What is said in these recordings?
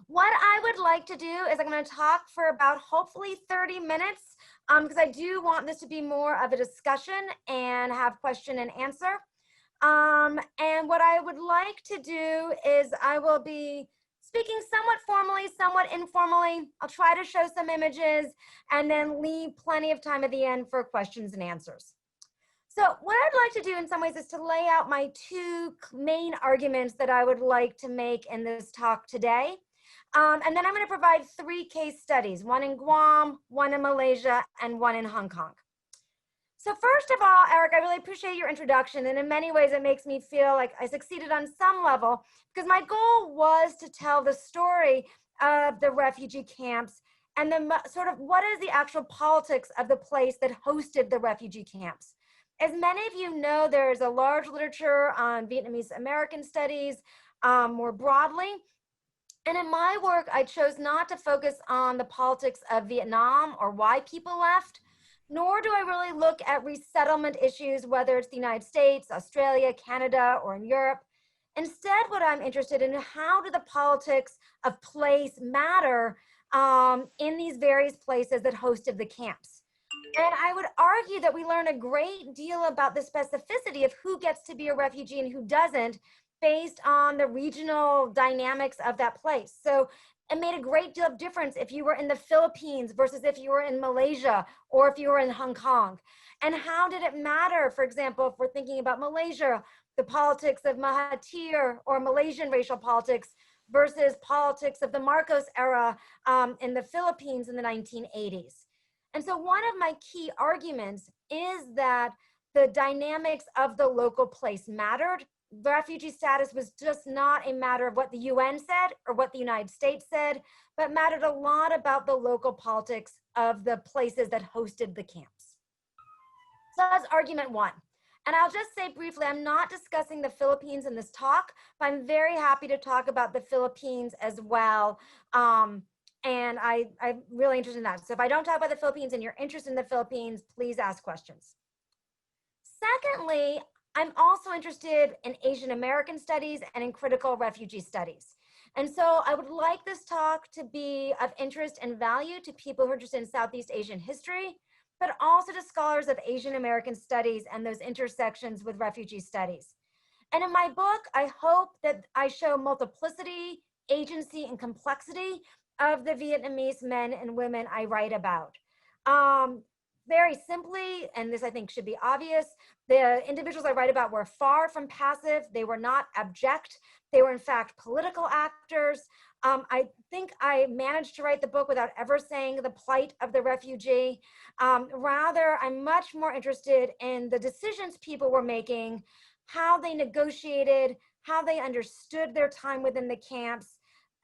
What I would like to do is I'm going to talk for about hopefully 30 minutes because I do want this to be more of a discussion and have question and answer. And what I would like to do is I will be speaking somewhat formally, somewhat informally. I'll try to show some images and then leave plenty of time at the end for questions and answers. So what I'd like to do in some ways is to lay out my two main arguments that I would like to make in this talk today. And then I'm going to provide three case studies, one in Guam, one in Malaysia, and one in Hong Kong. So first of all, Eric, I really appreciate your introduction. And in many ways, it makes me feel like I succeeded on some level because my goal was to tell the story of the refugee camps and then sort of what is the actual politics of the place that hosted the refugee camps. As many of you know, there is a large literature on Vietnamese American studies more broadly. And in my work, I chose not to focus on the politics of Vietnam or why people left, nor do I really look at resettlement issues, whether it's the United States, Australia, Canada, or in Europe. Instead, what I'm interested in, how do the politics of place matter in these various places that hosted the camps? And I would argue that we learn a great deal about the specificity of who gets to be a refugee and who doesn't based on the regional dynamics of that place. So it made a great deal of difference if you were in the Philippines versus if you were in Malaysia or if you were in Hong Kong. And how did it matter, for example, if we're thinking about Malaysia, the politics of Mahathir or Malaysian racial politics versus politics of the Marcos era in the Philippines in the 1980s. And so one of my key arguments is that the dynamics of the local place mattered. Refugee status was just not a matter of what the UN said or what the United States said, but mattered a lot about the local politics of the places that hosted the camps. So that's argument one. And I'll just say briefly, I'm not discussing the Philippines in this talk, but I'm very happy to talk about the Philippines as well. And I'm really interested in that. So if I don't talk about the Philippines and you're interested in the Philippines, please ask questions. Secondly, I'm also interested in Asian American studies and in critical refugee studies. And so I would like this talk to be of interest and value to people who are interested in Southeast Asian history, but also to scholars of Asian American studies and those intersections with refugee studies. And in my book, I hope that I show multiplicity, agency, and complexity of the Vietnamese men and women I write about. Very simply, and this I think should be obvious, the individuals I write about were far from passive. They were not abject. They were in fact political actors. I think I managed to write the book without ever saying the plight of the refugee. Rather, I'm much more interested in the decisions people were making, how they negotiated, how they understood their time within the camps,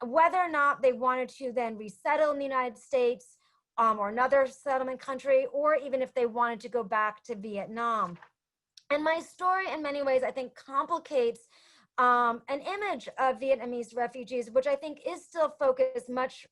whether or not they wanted to then resettle in the United States or another settlement country, or even if they wanted to go back to Vietnam. And my story in many ways, I think, complicates an image of Vietnamese refugees, which I think is still focused much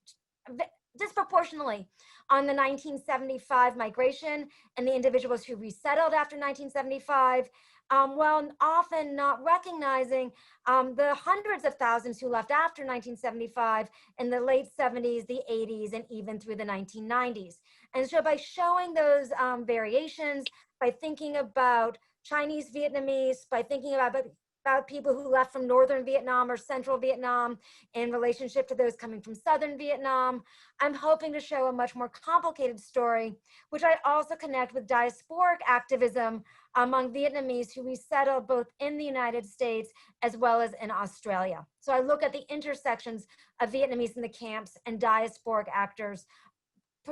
disproportionately on the 1975 migration and the individuals who resettled after 1975, while often not recognizing the hundreds of thousands who left after 1975 in the late 70s, the 80s, and even through the 1990s. And so by showing those variations, by thinking about Chinese Vietnamese, by thinking about people who left from Northern Vietnam or Central Vietnam in relationship to those coming from Southern Vietnam, I'm hoping to show a much more complicated story, which I also connect with diasporic activism among Vietnamese who resettled both in the United States as well as in Australia. So I look at the intersections of Vietnamese in the camps and diasporic actors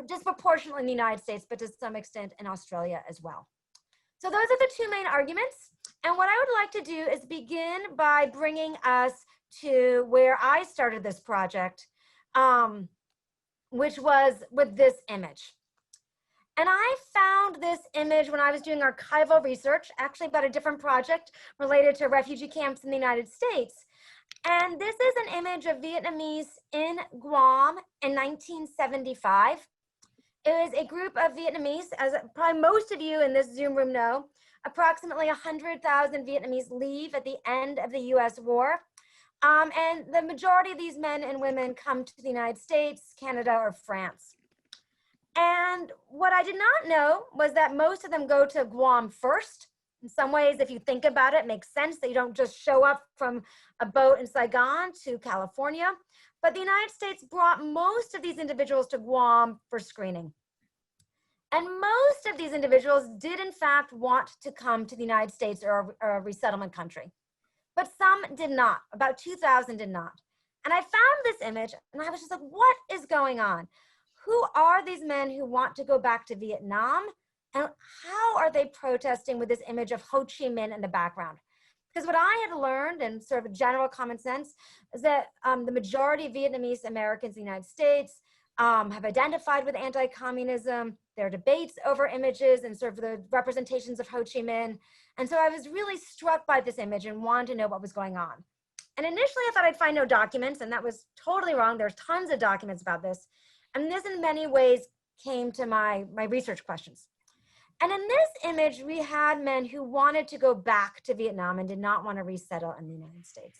disproportionately in the United States, but to some extent in Australia as well. So those are the two main arguments. And what I would like to do is begin by bringing us to where I started this project, which was with this image. And I found this image when I was doing archival research, actually about a different project related to refugee camps in the United States. And this is an image of Vietnamese in Guam in 1975. It was a group of Vietnamese, as probably most of you in this Zoom room know, approximately 100,000 Vietnamese leave at the end of the US war. And the majority of these men and women come to the United States, Canada, or France. And what I did not know was that most of them go to Guam first. In some ways, if you think about it, it makes sense that you don't just show up from a boat in Saigon to California. But the United States brought most of these individuals to Guam for screening. And most of these individuals did in fact want to come to the United States or a resettlement country. But some did not. About 2,000 did not. And I found this image and I was just like, what is going on? Who are these men who want to go back to Vietnam? And how are they protesting with this image of Ho Chi Minh in the background? Because what I had learned, and sort of general common sense, is that the majority of Vietnamese Americans in the United States have identified with anti-communism. There are debates over images and sort of the representations of Ho Chi Minh. And so I was really struck by this image and wanted to know what was going on. And initially I thought I'd find no documents, and that was totally wrong. There's tons of documents about this. And this in many ways came to my research questions. And in this image, we had men who wanted to go back to Vietnam and did not want to resettle in the United States.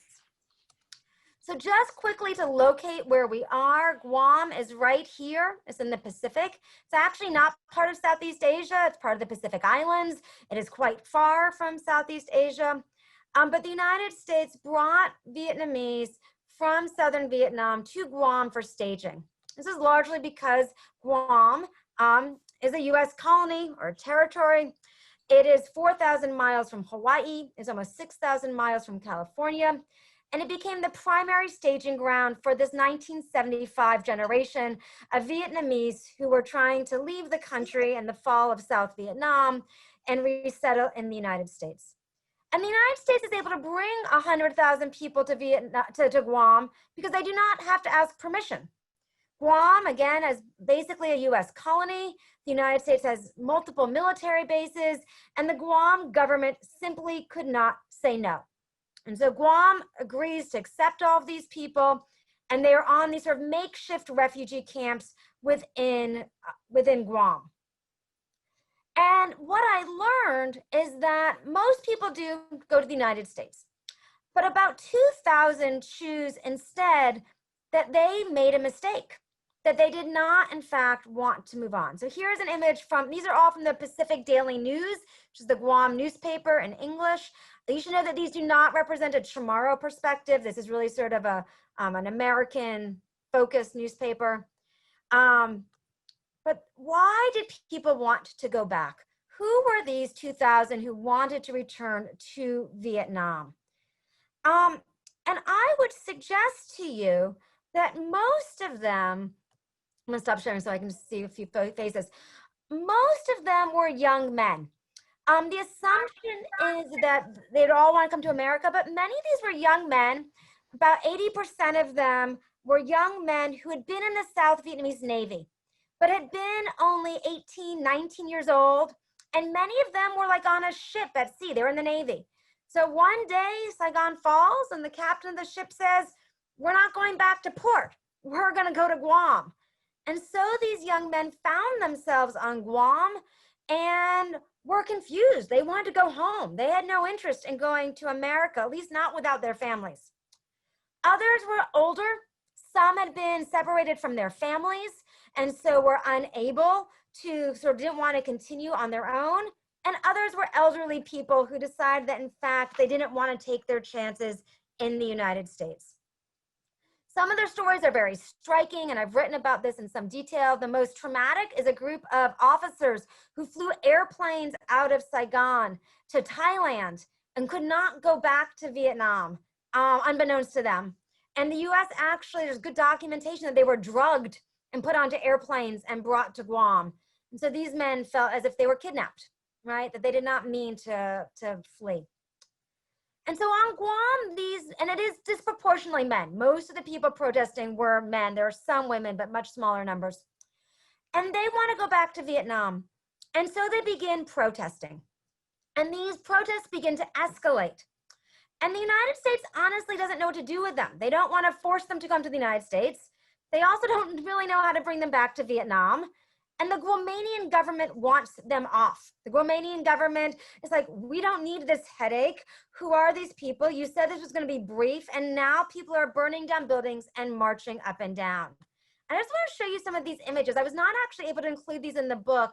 So just quickly to locate where we are, Guam is right here. It's in the Pacific. It's actually not part of Southeast Asia. It's part of the Pacific Islands. It is quite far from Southeast Asia. But the United States brought Vietnamese from Southern Vietnam to Guam for staging. This is largely because Guam is a US colony or territory. It is 4,000 miles from Hawaii. It's almost 6,000 miles from California. And it became the primary staging ground for this 1975 generation of Vietnamese who were trying to leave the country in the fall of South Vietnam and resettle in the United States. And the United States is able to bring 100,000 people to Guam because they do not have to ask permission. Guam, again, is basically a US colony. The United States has multiple military bases, and the Guam government simply could not say no. And so Guam agrees to accept all of these people, and they are on these sort of makeshift refugee camps within Guam. And what I learned is that most people do go to the United States, but about 2,000 choose instead that they made a mistake, that they did not, in fact, want to move on. So here's an image from, these are all from the Pacific Daily News, which is the Guam newspaper in English. You should know that these do not represent a Chamorro perspective. This is really sort of an American-focused newspaper. But why did people want to go back? Who were these 2,000 who wanted to return to Vietnam? And I would suggest to you that most of them, I'm gonna stop sharing so I can see a few faces. Most of them were young men. The assumption is that they'd all want to come to America, but many of these were young men. About 80% of them were young men who had been in the South Vietnamese Navy, but had been only 18, 19 years old. And many of them were like on a ship at sea. They were in the Navy. So one day Saigon falls and the captain of the ship says, we're not going back to port. We're going to go to Guam. And so these young men found themselves on Guam and were confused. They wanted to go home. They had no interest in going to America, at least not without their families. Others were older. Some had been separated from their families and so were unable to, sort of didn't want to continue on their own. And others were elderly people who decided that in fact, they didn't want to take their chances in the United States. Some of their stories are very striking, and I've written about this in some detail. The most traumatic is a group of officers who flew airplanes out of Saigon to Thailand and could not go back to Vietnam, unbeknownst to them. And the US actually, there's good documentation that they were drugged and put onto airplanes and brought to Guam. And so these men felt as if they were kidnapped, right? That they did not mean to flee. And so on Guam, and it is disproportionately men. Most of the people protesting were men. There are some women, but much smaller numbers. And they want to go back to Vietnam. And so they begin protesting. And these protests begin to escalate. And the United States honestly doesn't know what to do with them. They don't want to force them to come to the United States. They also don't really know how to bring them back to Vietnam. And the Guamanian government wants them off. The Guamanian government is like, we don't need this headache. Who are these people? You said this was going to be brief, and now people are burning down buildings and marching up and down. And I just want to show you some of these images. I was not actually able to include these in the book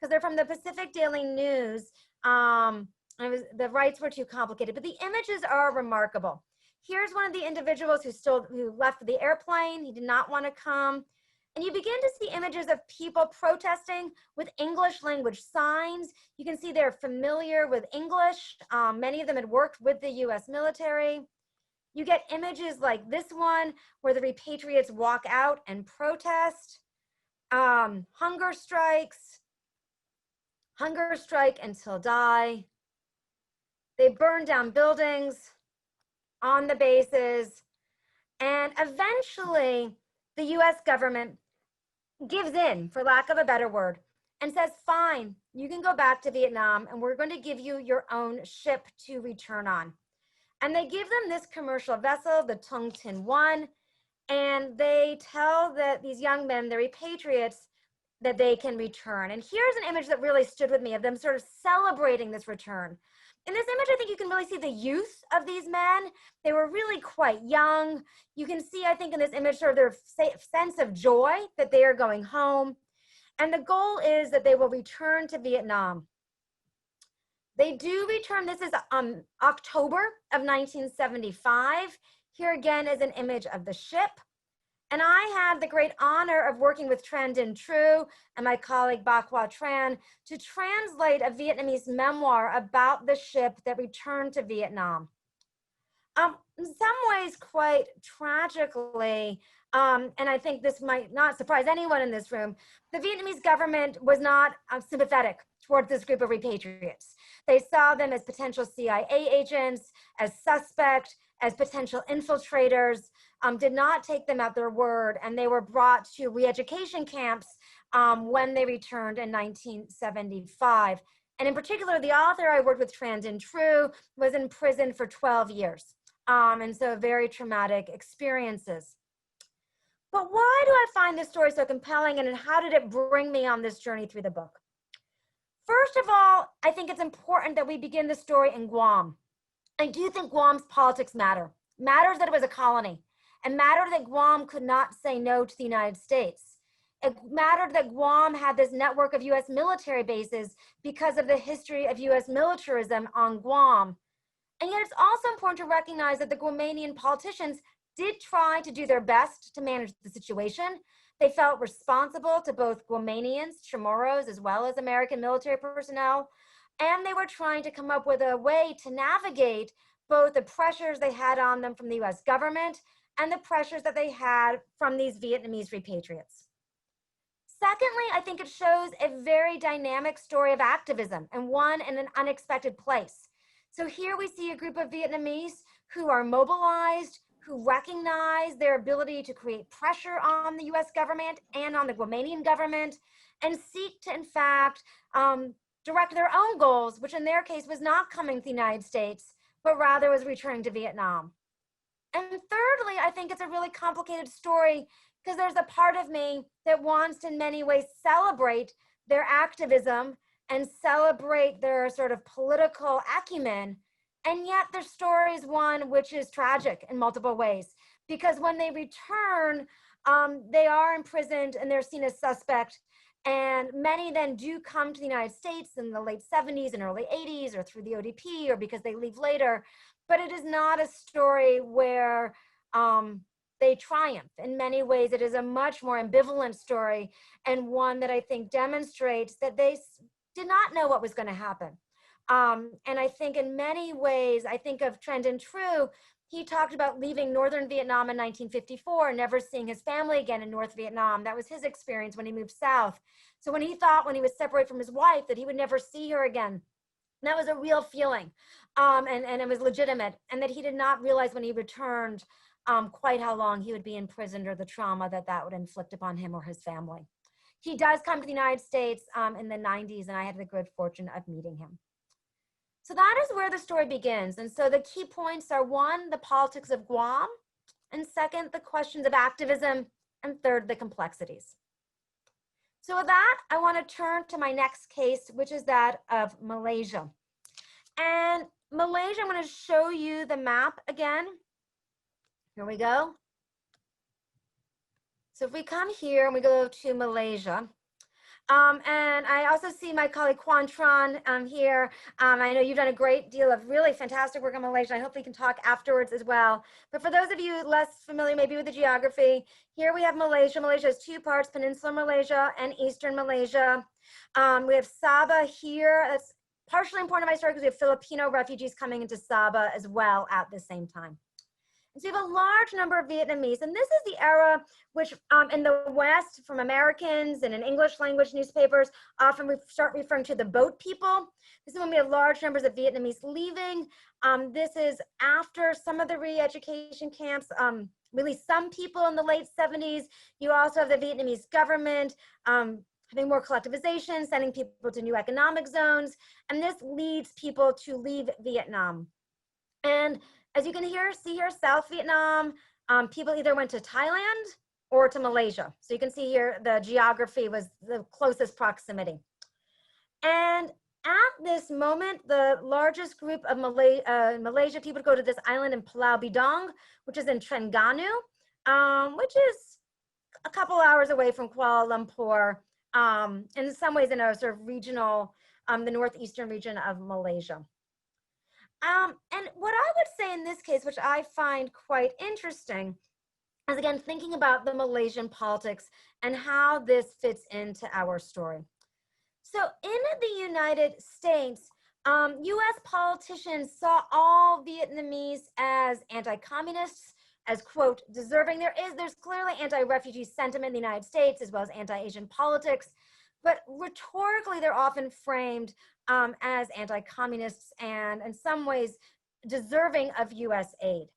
because they're from the Pacific Daily News. The rights were too complicated, but the images are remarkable. Here's one of the individuals who left the airplane. He did not want to come. And you begin to see images of people protesting with English language signs. You can see they're familiar with English. Many of them had worked with the US military. You get images like this one where the repatriates walk out and protest. Hunger strike until die. They burn down buildings on the bases. And eventually the US government gives in, for lack of a better word, and says, fine, you can go back to Vietnam and we're going to give you your own ship to return on. And they give them this commercial vessel, the Tung Tin 1, and they tell these young men, the repatriates, that they can return. And here's an image that really stood with me of them sort of celebrating this return. In this image, I think you can really see the youth of these men. They were really quite young. You can see, I think, in this image, sort of their sense of joy that they are going home. And the goal is that they will return to Vietnam. They do return. This is October of 1975. Here again is an image of the ship. And I had the great honor of working with Tran Dinh True and my colleague Ba Qua Tran to translate a Vietnamese memoir about the ship that returned to Vietnam. In some ways, quite tragically, and I think this might not surprise anyone in this room, the Vietnamese government was not sympathetic towards this group of repatriates. They saw them as potential CIA agents, as suspect, as potential infiltrators, did not take them at their word, and they were brought to re-education camps when they returned in 1975. And in particular, the author I worked with, Tran Dinh True, was in prison for 12 years. And so very traumatic experiences. But why do I find this story so compelling, and how did it bring me on this journey through the book? First of all, I think it's important that we begin the story in Guam. I do think Guam's politics matter. Matters that it was a colony, and mattered that Guam could not say no to the United States. It mattered that Guam had this network of US military bases because of the history of US militarism on Guam. And yet it's also important to recognize that the Guamanian politicians did try to do their best to manage the situation. They felt responsible to both Guamanians, Chamorros, as well as American military personnel. And they were trying to come up with a way to navigate both the pressures they had on them from the US government and the pressures that they had from these Vietnamese repatriates. Secondly, I think it shows a very dynamic story of activism, and one in an unexpected place. So here we see a group of Vietnamese who are mobilized, who recognize their ability to create pressure on the US government and on the Guamanian government, and seek to, in fact, direct their own goals, which in their case was not coming to the United States, but rather was returning to Vietnam. And thirdly, I think it's a really complicated story because there's a part of me that wants to in many ways celebrate their activism and celebrate their sort of political acumen. And yet their story is one which is tragic in multiple ways, because when they return, they are imprisoned and they're seen as suspect. And many then do come to the United States in the late 70s and early 80s, or through the ODP, or because they leave later. But it is not a story where they triumph. In many ways, it is a much more ambivalent story, and one that I think demonstrates that they did not know what was going to happen. And I think in many ways, I think of Tran Dinh True. He talked about leaving Northern Vietnam in 1954, never seeing his family again in North Vietnam. That was his experience when he moved south. So when he thought, when he was separated from his wife, that he would never see her again, that was a real feeling, and it was legitimate, and that he did not realize when he returned quite how long he would be imprisoned, or the trauma that that would inflict upon him or his family. He does come to the United States in the 90s, and I had the good fortune of meeting him. So that is where the story begins. And so the key points are: one, the politics of Guam, and second, the questions of activism, and third, the complexities. So with that, I want to turn to my next case, which is that of Malaysia. And Malaysia, I'm going to show you the map again. Here we go. So if we come here and we go to Malaysia, and I also see my colleague Quan Tran here. I know you've done a great deal of really fantastic work on Malaysia. I hope we can talk afterwards as well. But for those of you less familiar maybe with the geography, here we have Malaysia. Malaysia has two parts, Peninsular Malaysia and Eastern Malaysia. We have Sabah here. That's partially important to my story because we have Filipino refugees coming into Sabah as well at the same time. And so you have a large number of Vietnamese, and this is the era which in the West, from Americans and in English language newspapers, often we start referring to the boat people. This is when we have large numbers of Vietnamese leaving. This is after some of the re-education camps released some people in the late 70s. You also have the Vietnamese government having more collectivization, sending people to new economic zones, and this leads people to leave Vietnam. And as you can see here, South Vietnam, people either went to Thailand or to Malaysia. So you can see here the geography was the closest proximity. And at this moment, the largest group of Malaysia people go to this island in Pulau Bidong, which is in Terengganu, which is a couple hours away from Kuala Lumpur, in some ways in a sort of regional, the northeastern region of Malaysia. And what I would say in this case, which I find quite interesting, is again thinking about the Malaysian politics and how this fits into our story. So in the United States, US politicians saw all Vietnamese as anti-communists, as quote, deserving. There's clearly anti-refugee sentiment in the United States as well as anti-Asian politics, but rhetorically they're often framed as anti-communists and in some ways deserving of US aid.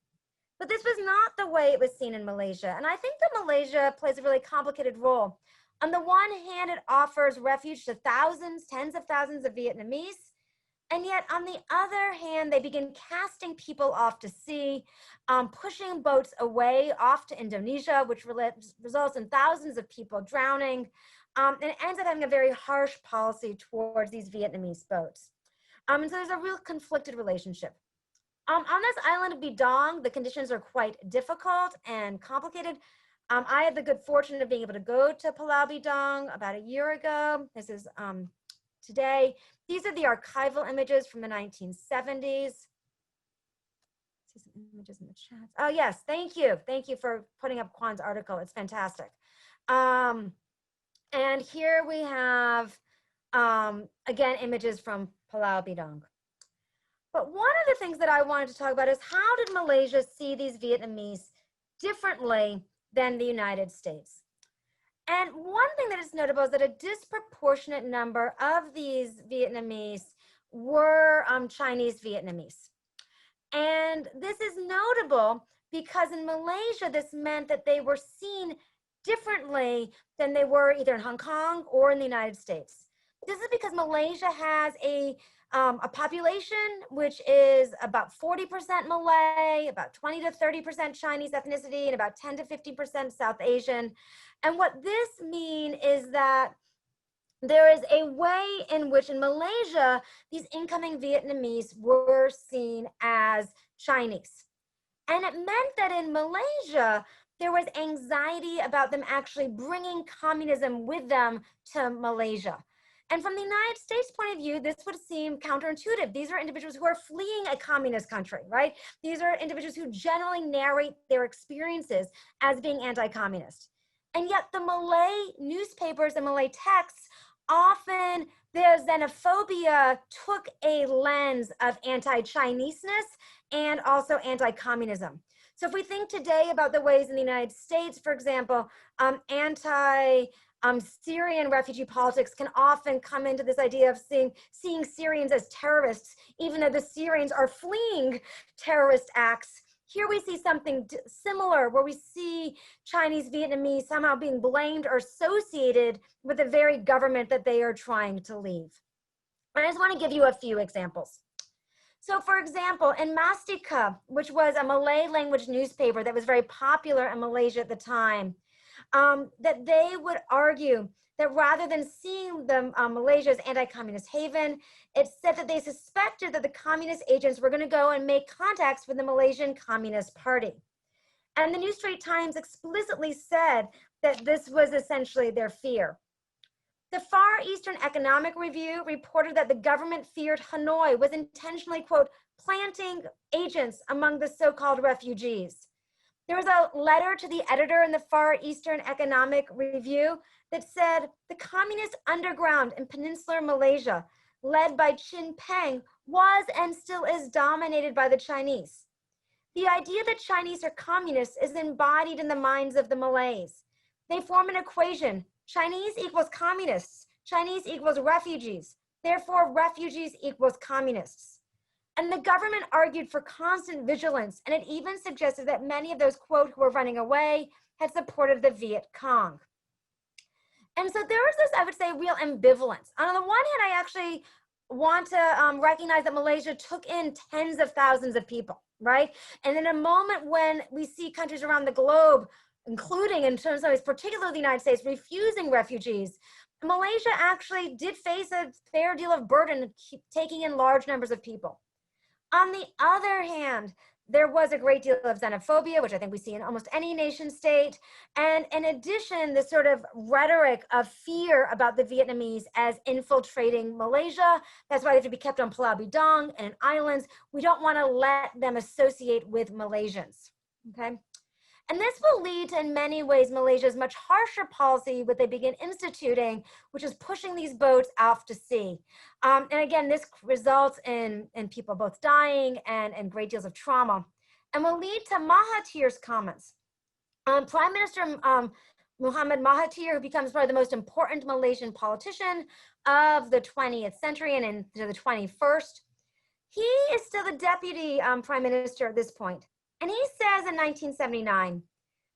But this was not the way it was seen in Malaysia. And I think that Malaysia plays a really complicated role. On the one hand, it offers refuge to thousands, tens of thousands of Vietnamese. And yet on the other hand, they begin casting people off to sea, pushing boats away off to Indonesia, which results in thousands of people drowning. And it ends up having a very harsh policy towards these Vietnamese boats. And so there's a real conflicted relationship. On this island of Bidong, the conditions are quite difficult and complicated. I had the good fortune of being able to go to Pulau Bidong about a year ago. This is today. These are the archival images from the 1970s. See some images in the chat. Oh yes, thank you. Thank you for putting up Kwan's article. It's fantastic. And here we have, again, images from Pulau Bidong. But one of the things that I wanted to talk about is how did Malaysia see these Vietnamese differently than the United States? And one thing that is notable is that a disproportionate number of these Vietnamese were Chinese Vietnamese. And this is notable because in Malaysia, this meant that they were seen differently than they were either in Hong Kong or in the United States. This is because Malaysia has a population which is about 40% Malay, about 20 to 30% Chinese ethnicity, and about 10 to 15% South Asian. And what this means is that there is a way in which in Malaysia, these incoming Vietnamese were seen as Chinese. And it meant that in Malaysia, there was anxiety about them actually bringing communism with them to Malaysia. And from the United States point of view, this would seem counterintuitive. These are individuals who are fleeing a communist country, right? These are individuals who generally narrate their experiences as being anti-communist. And yet the Malay newspapers and Malay texts, often their xenophobia took a lens of anti-Chineseness and also anti-communism. So if we think today about the ways in the United States, for example, Syrian refugee politics can often come into this idea of seeing Syrians as terrorists, even though the Syrians are fleeing terrorist acts. Here we see something similar where we see Chinese Vietnamese somehow being blamed or associated with the very government that they are trying to leave. And I just want to give you a few examples. So for example, in Mastika, which was a Malay language newspaper that was very popular in Malaysia at the time, that they would argue that rather than seeing the Malaysia as anti-communist haven, it said that they suspected that the communist agents were going to go and make contacts with the Malaysian Communist Party. And the New Straits Times explicitly said that this was essentially their fear. The Far Eastern Economic Review reported that the government feared Hanoi was intentionally, quote, planting agents among the so-called refugees. There was a letter to the editor in the Far Eastern Economic Review that said the communist underground in peninsular Malaysia, led by Chin Peng, was and still is dominated by the Chinese. The idea that Chinese are communists is embodied in the minds of the Malays. They form an equation. Chinese equals communists. Chinese equals refugees. Therefore, refugees equals communists. And the government argued for constant vigilance, and it even suggested that many of those, quote, who were running away had supported the Viet Cong. And so there was this, I would say, real ambivalence. On the one hand, I actually want to recognize that Malaysia took in tens of thousands of people, right? And in a moment when we see countries around the globe, including in terms of ways, particularly the United States, refusing refugees, Malaysia actually did face a fair deal of burden taking in large numbers of people. On the other hand, there was a great deal of xenophobia, which I think we see in almost any nation state. And in addition, the sort of rhetoric of fear about the Vietnamese as infiltrating Malaysia. That's why they have to be kept on Pulau Bidong and islands. We don't want to let them associate with Malaysians, okay? And this will lead to, in many ways, Malaysia's much harsher policy, what they begin instituting, which is pushing these boats out to sea. And again, this results in people both dying and great deals of trauma, and will lead to Mahathir's comments. Prime Minister Muhammad Mahathir, who becomes probably the most important Malaysian politician of the 20th century and into the 21st, he is still the deputy prime minister at this point. And he says in 1979,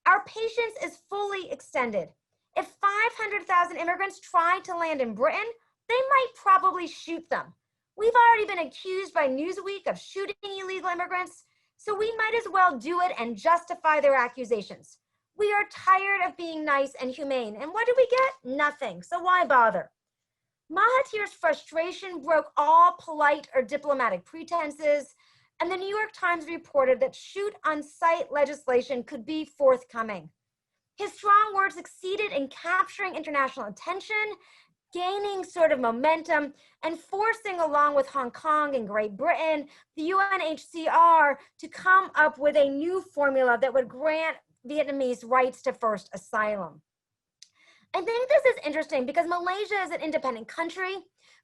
our patience is fully extended. If 500,000 immigrants try to land in Britain, they might probably shoot them. We've already been accused by Newsweek of shooting illegal immigrants, so we might as well do it and justify their accusations. We are tired of being nice and humane, and what do we get? Nothing, so why bother? Mahathir's frustration broke all polite or diplomatic pretenses, and the New York Times reported that shoot-on-sight legislation could be forthcoming. His strong words succeeded in capturing international attention, gaining sort of momentum, and forcing, along with Hong Kong and Great Britain, the UNHCR to come up with a new formula that would grant Vietnamese rights to first asylum. I think this is interesting because Malaysia is an independent country,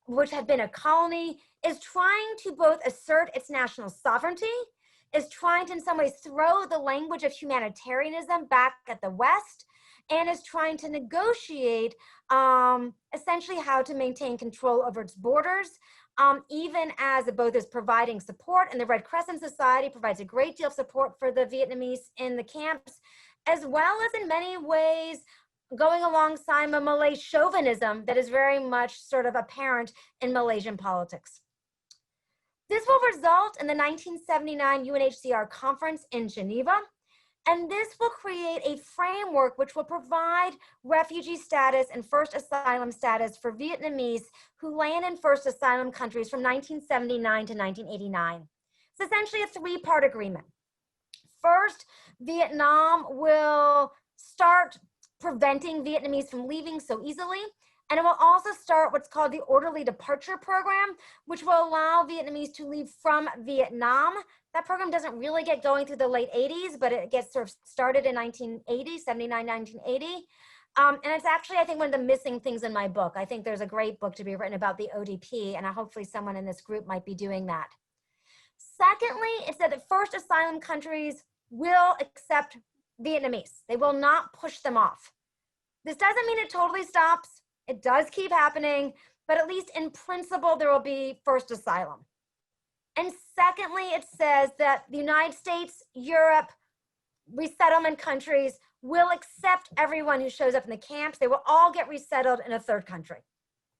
which had been a colony, is trying to both assert its national sovereignty, is trying to in some ways throw the language of humanitarianism back at the West, and is trying to negotiate essentially how to maintain control over its borders, even as it both is providing support, and the Red Crescent Society provides a great deal of support for the Vietnamese in the camps, as well as in many ways going alongside a Malay chauvinism that is very much sort of apparent in Malaysian politics. This will result in the 1979 UNHCR conference in Geneva, and this will create a framework which will provide refugee status and first asylum status for Vietnamese who land in first asylum countries from 1979 to 1989. It's essentially a three-part agreement. First, Vietnam will start preventing Vietnamese from leaving so easily. And it will also start what's called the Orderly Departure Program, which will allow Vietnamese to leave from Vietnam. That program doesn't really get going through the late 80s, but it gets sort of started in 1980, 79, 1980. And it's actually, I think, one of the missing things in my book. I think there's a great book to be written about the ODP, and hopefully someone in this group might be doing that. Secondly, it said that first asylum countries will accept Vietnamese. They will not push them off. This doesn't mean it totally stops. It does keep happening, but at least in principle, there will be first asylum. And secondly, it says that the United States, Europe, resettlement countries will accept everyone who shows up in the camps. They will all get resettled in a third country.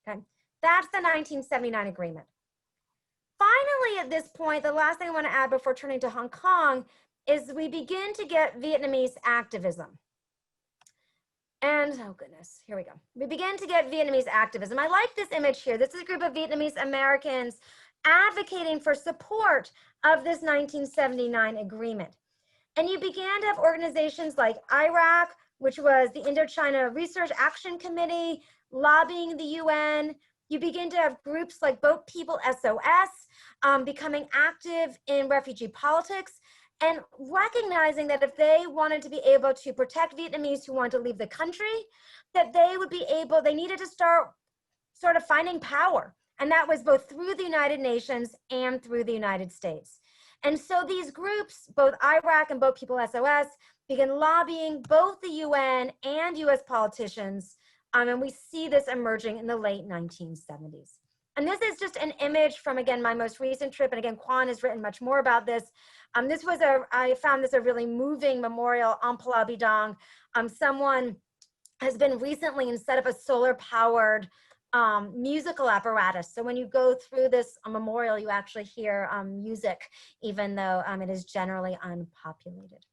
Okay, that's the 1979 agreement. Finally, at this point, the last thing I want to add before turning to Hong Kong is we begin to get Vietnamese activism. And oh goodness, here we go. We begin to get Vietnamese activism. I like this image here. This is a group of Vietnamese Americans advocating for support of this 1979 agreement. And you began to have organizations like IRAC, which was the Indochina Research Action Committee, lobbying the UN. You begin to have groups like Boat People SOS becoming active in refugee politics, and recognizing that if they wanted to be able to protect Vietnamese who want to leave the country, that they would be able, they needed to start sort of finding power. And that was both through the United Nations and through the United States. And so these groups, both IRAC and Boat People SOS, began lobbying both the UN and US politicians. And we see this emerging in the late 1970s. And this is just an image from, again, my most recent trip. And again, Quan has written much more about this. I found this a really moving memorial on Pulau Bidang. Someone has been recently and set up a solar powered musical apparatus. So when you go through this memorial, you actually hear music, even though it is generally unpopulated.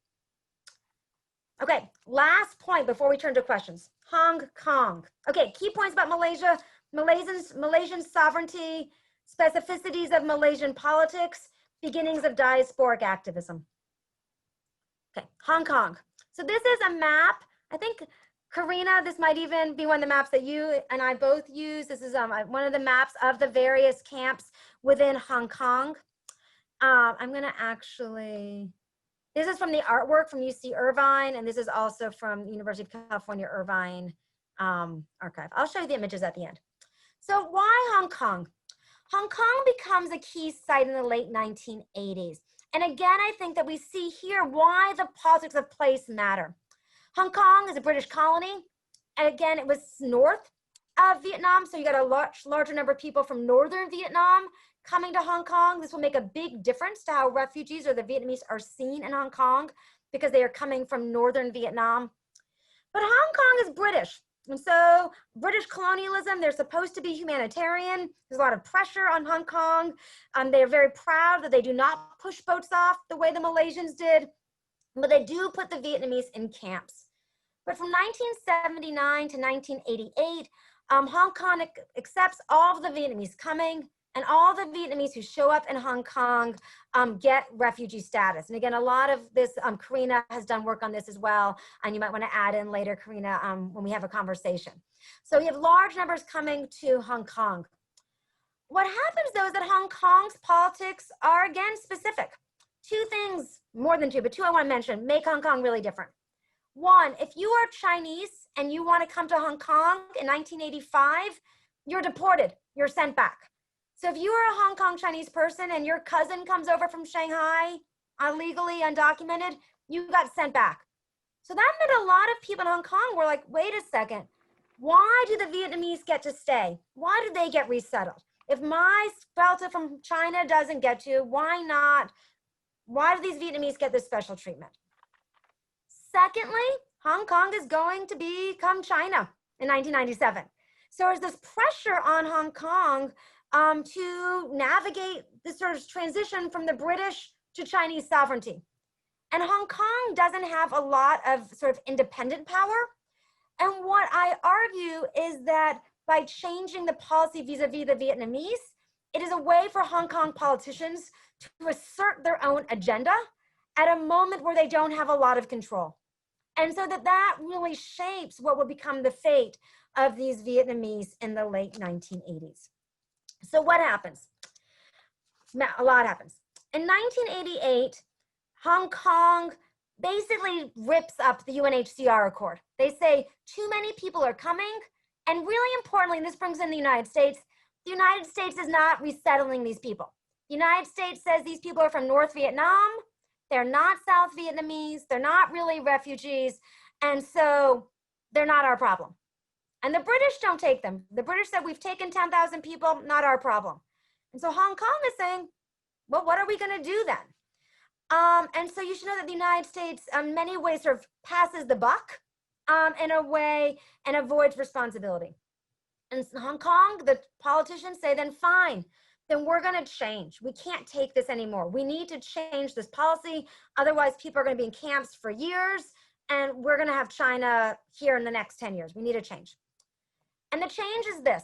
Okay, last point before we turn to questions. Hong Kong. Okay, key points about Malaysia. Malaysian sovereignty, specificities of Malaysian politics, beginnings of diasporic activism. Okay, Hong Kong. So this is a map. I think, Karina, this might even be one of the maps that you and I both use. This is one of the maps of the various camps within Hong Kong. I'm gonna actually, this is from the artwork from UC Irvine, and this is also from the University of California, Irvine archive. I'll show you the images at the end. So why Hong Kong? Hong Kong becomes a key site in the late 1980s. And again, I think that we see here why the politics of place matter. Hong Kong is a British colony. And again, it was north of Vietnam. So you got a larger number of people from northern Vietnam coming to Hong Kong. This will make a big difference to how refugees or the Vietnamese are seen in Hong Kong because they are coming from northern Vietnam. But Hong Kong is British. And so British colonialism, they're supposed to be humanitarian. There's a lot of pressure on Hong Kong. They're very proud that they do not push boats off the way the Malaysians did, but they do put the Vietnamese in camps. But from 1979 to 1988, Hong Kong accepts all of the Vietnamese coming, and all the Vietnamese who show up in Hong Kong get refugee status. And again, a lot of this, Karina has done work on this as well, and you might want to add in later, Karina, when we have a conversation. So you have large numbers coming to Hong Kong. What happens though is that Hong Kong's politics are again specific. Two things, more than two, but two I want to mention, make Hong Kong really different. One, if you are Chinese and you want to come to Hong Kong in 1985, you're deported, you're sent back. So if you are a Hong Kong Chinese person and your cousin comes over from Shanghai, illegally, undocumented, you got sent back. So that meant a lot of people in Hong Kong were like, wait a second, why do the Vietnamese get to stay? Why do they get resettled? If my relative from China doesn't get to, why not? Why do these Vietnamese get this special treatment? Secondly, Hong Kong is going to become China in 1997. So there's this pressure on Hong Kong to navigate this sort of transition from the British to Chinese sovereignty. And Hong Kong doesn't have a lot of sort of independent power. And what I argue is that by changing the policy vis-a-vis the Vietnamese, it is a way for Hong Kong politicians to assert their own agenda at a moment where they don't have a lot of control. And so that really shapes what will become the fate of these Vietnamese in the late 1980s. So what happens? A lot happens. In 1988, Hong Kong basically rips up the UNHCR accord. They say too many people are coming, and really importantly, and this brings in the United States is not resettling these people. The United States says these people are from North Vietnam, they're not South Vietnamese, they're not really refugees, and so they're not our problem. And the British don't take them. The British said, we've taken 10,000 people, not our problem. And so Hong Kong is saying, well, what are we gonna do then? And so you should know that the United States, in many ways, sort of passes the buck in a way and avoids responsibility. And in Hong Kong, the politicians say, then fine, then we're gonna change. We can't take this anymore. We need to change this policy. Otherwise, people are gonna be in camps for years. and we're going to have China here in the next 10 years. We need a change. And the change is this.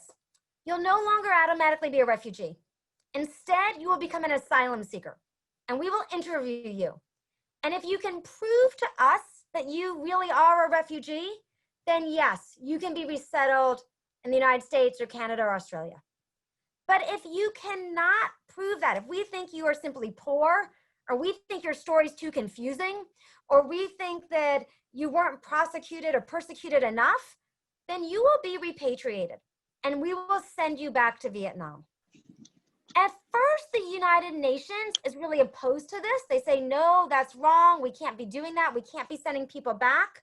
You'll no longer automatically be a refugee. Instead, you will become an asylum seeker, and we will interview you. And if you can prove to us that you really are a refugee, then yes, you can be resettled in the United States or Canada or Australia. But if you cannot prove that, if we think you are simply poor, or we think your story is too confusing, or we think that you weren't prosecuted or persecuted enough, then you will be repatriated and we will send you back to Vietnam. At first, the United Nations is really opposed to this. They say, no, that's wrong. We can't be doing that. We can't be sending people back.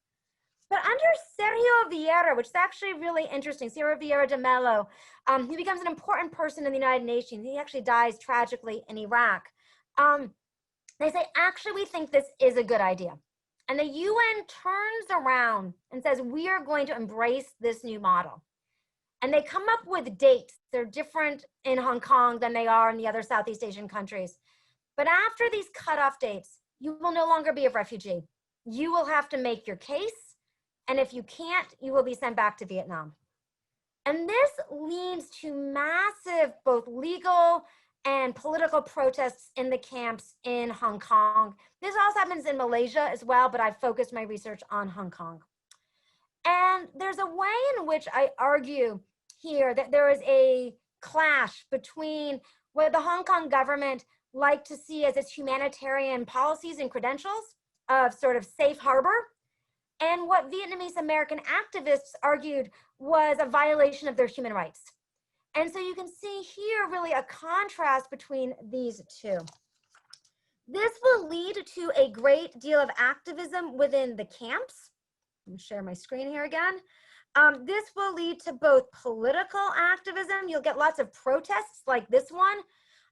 But under Sergio Vieira, which is actually really interesting, Sergio Vieira de Mello, he becomes an important person in the United Nations. He actually dies tragically in Iraq. They say, actually, we think this is a good idea. And the UN turns around and says, we are going to embrace this new model. And they come up with dates. They're different in Hong Kong than they are in the other Southeast Asian countries. But after these cutoff dates, you will no longer be a refugee. You will have to make your case. And if you can't, you will be sent back to Vietnam. And this leads to massive both legal and political protests in the camps in Hong Kong. This also happens in Malaysia as well, but I focused my research on Hong Kong. And there's a way in which I argue here that there is a clash between what the Hong Kong government like to see as its humanitarian policies and credentials of sort of safe harbor, and what Vietnamese American activists argued was a violation of their human rights. And so you can see here really a contrast between these two. This will lead to a great deal of activism within the camps. Let me share my screen here again. This will lead to both political activism. You'll get lots of protests like this one.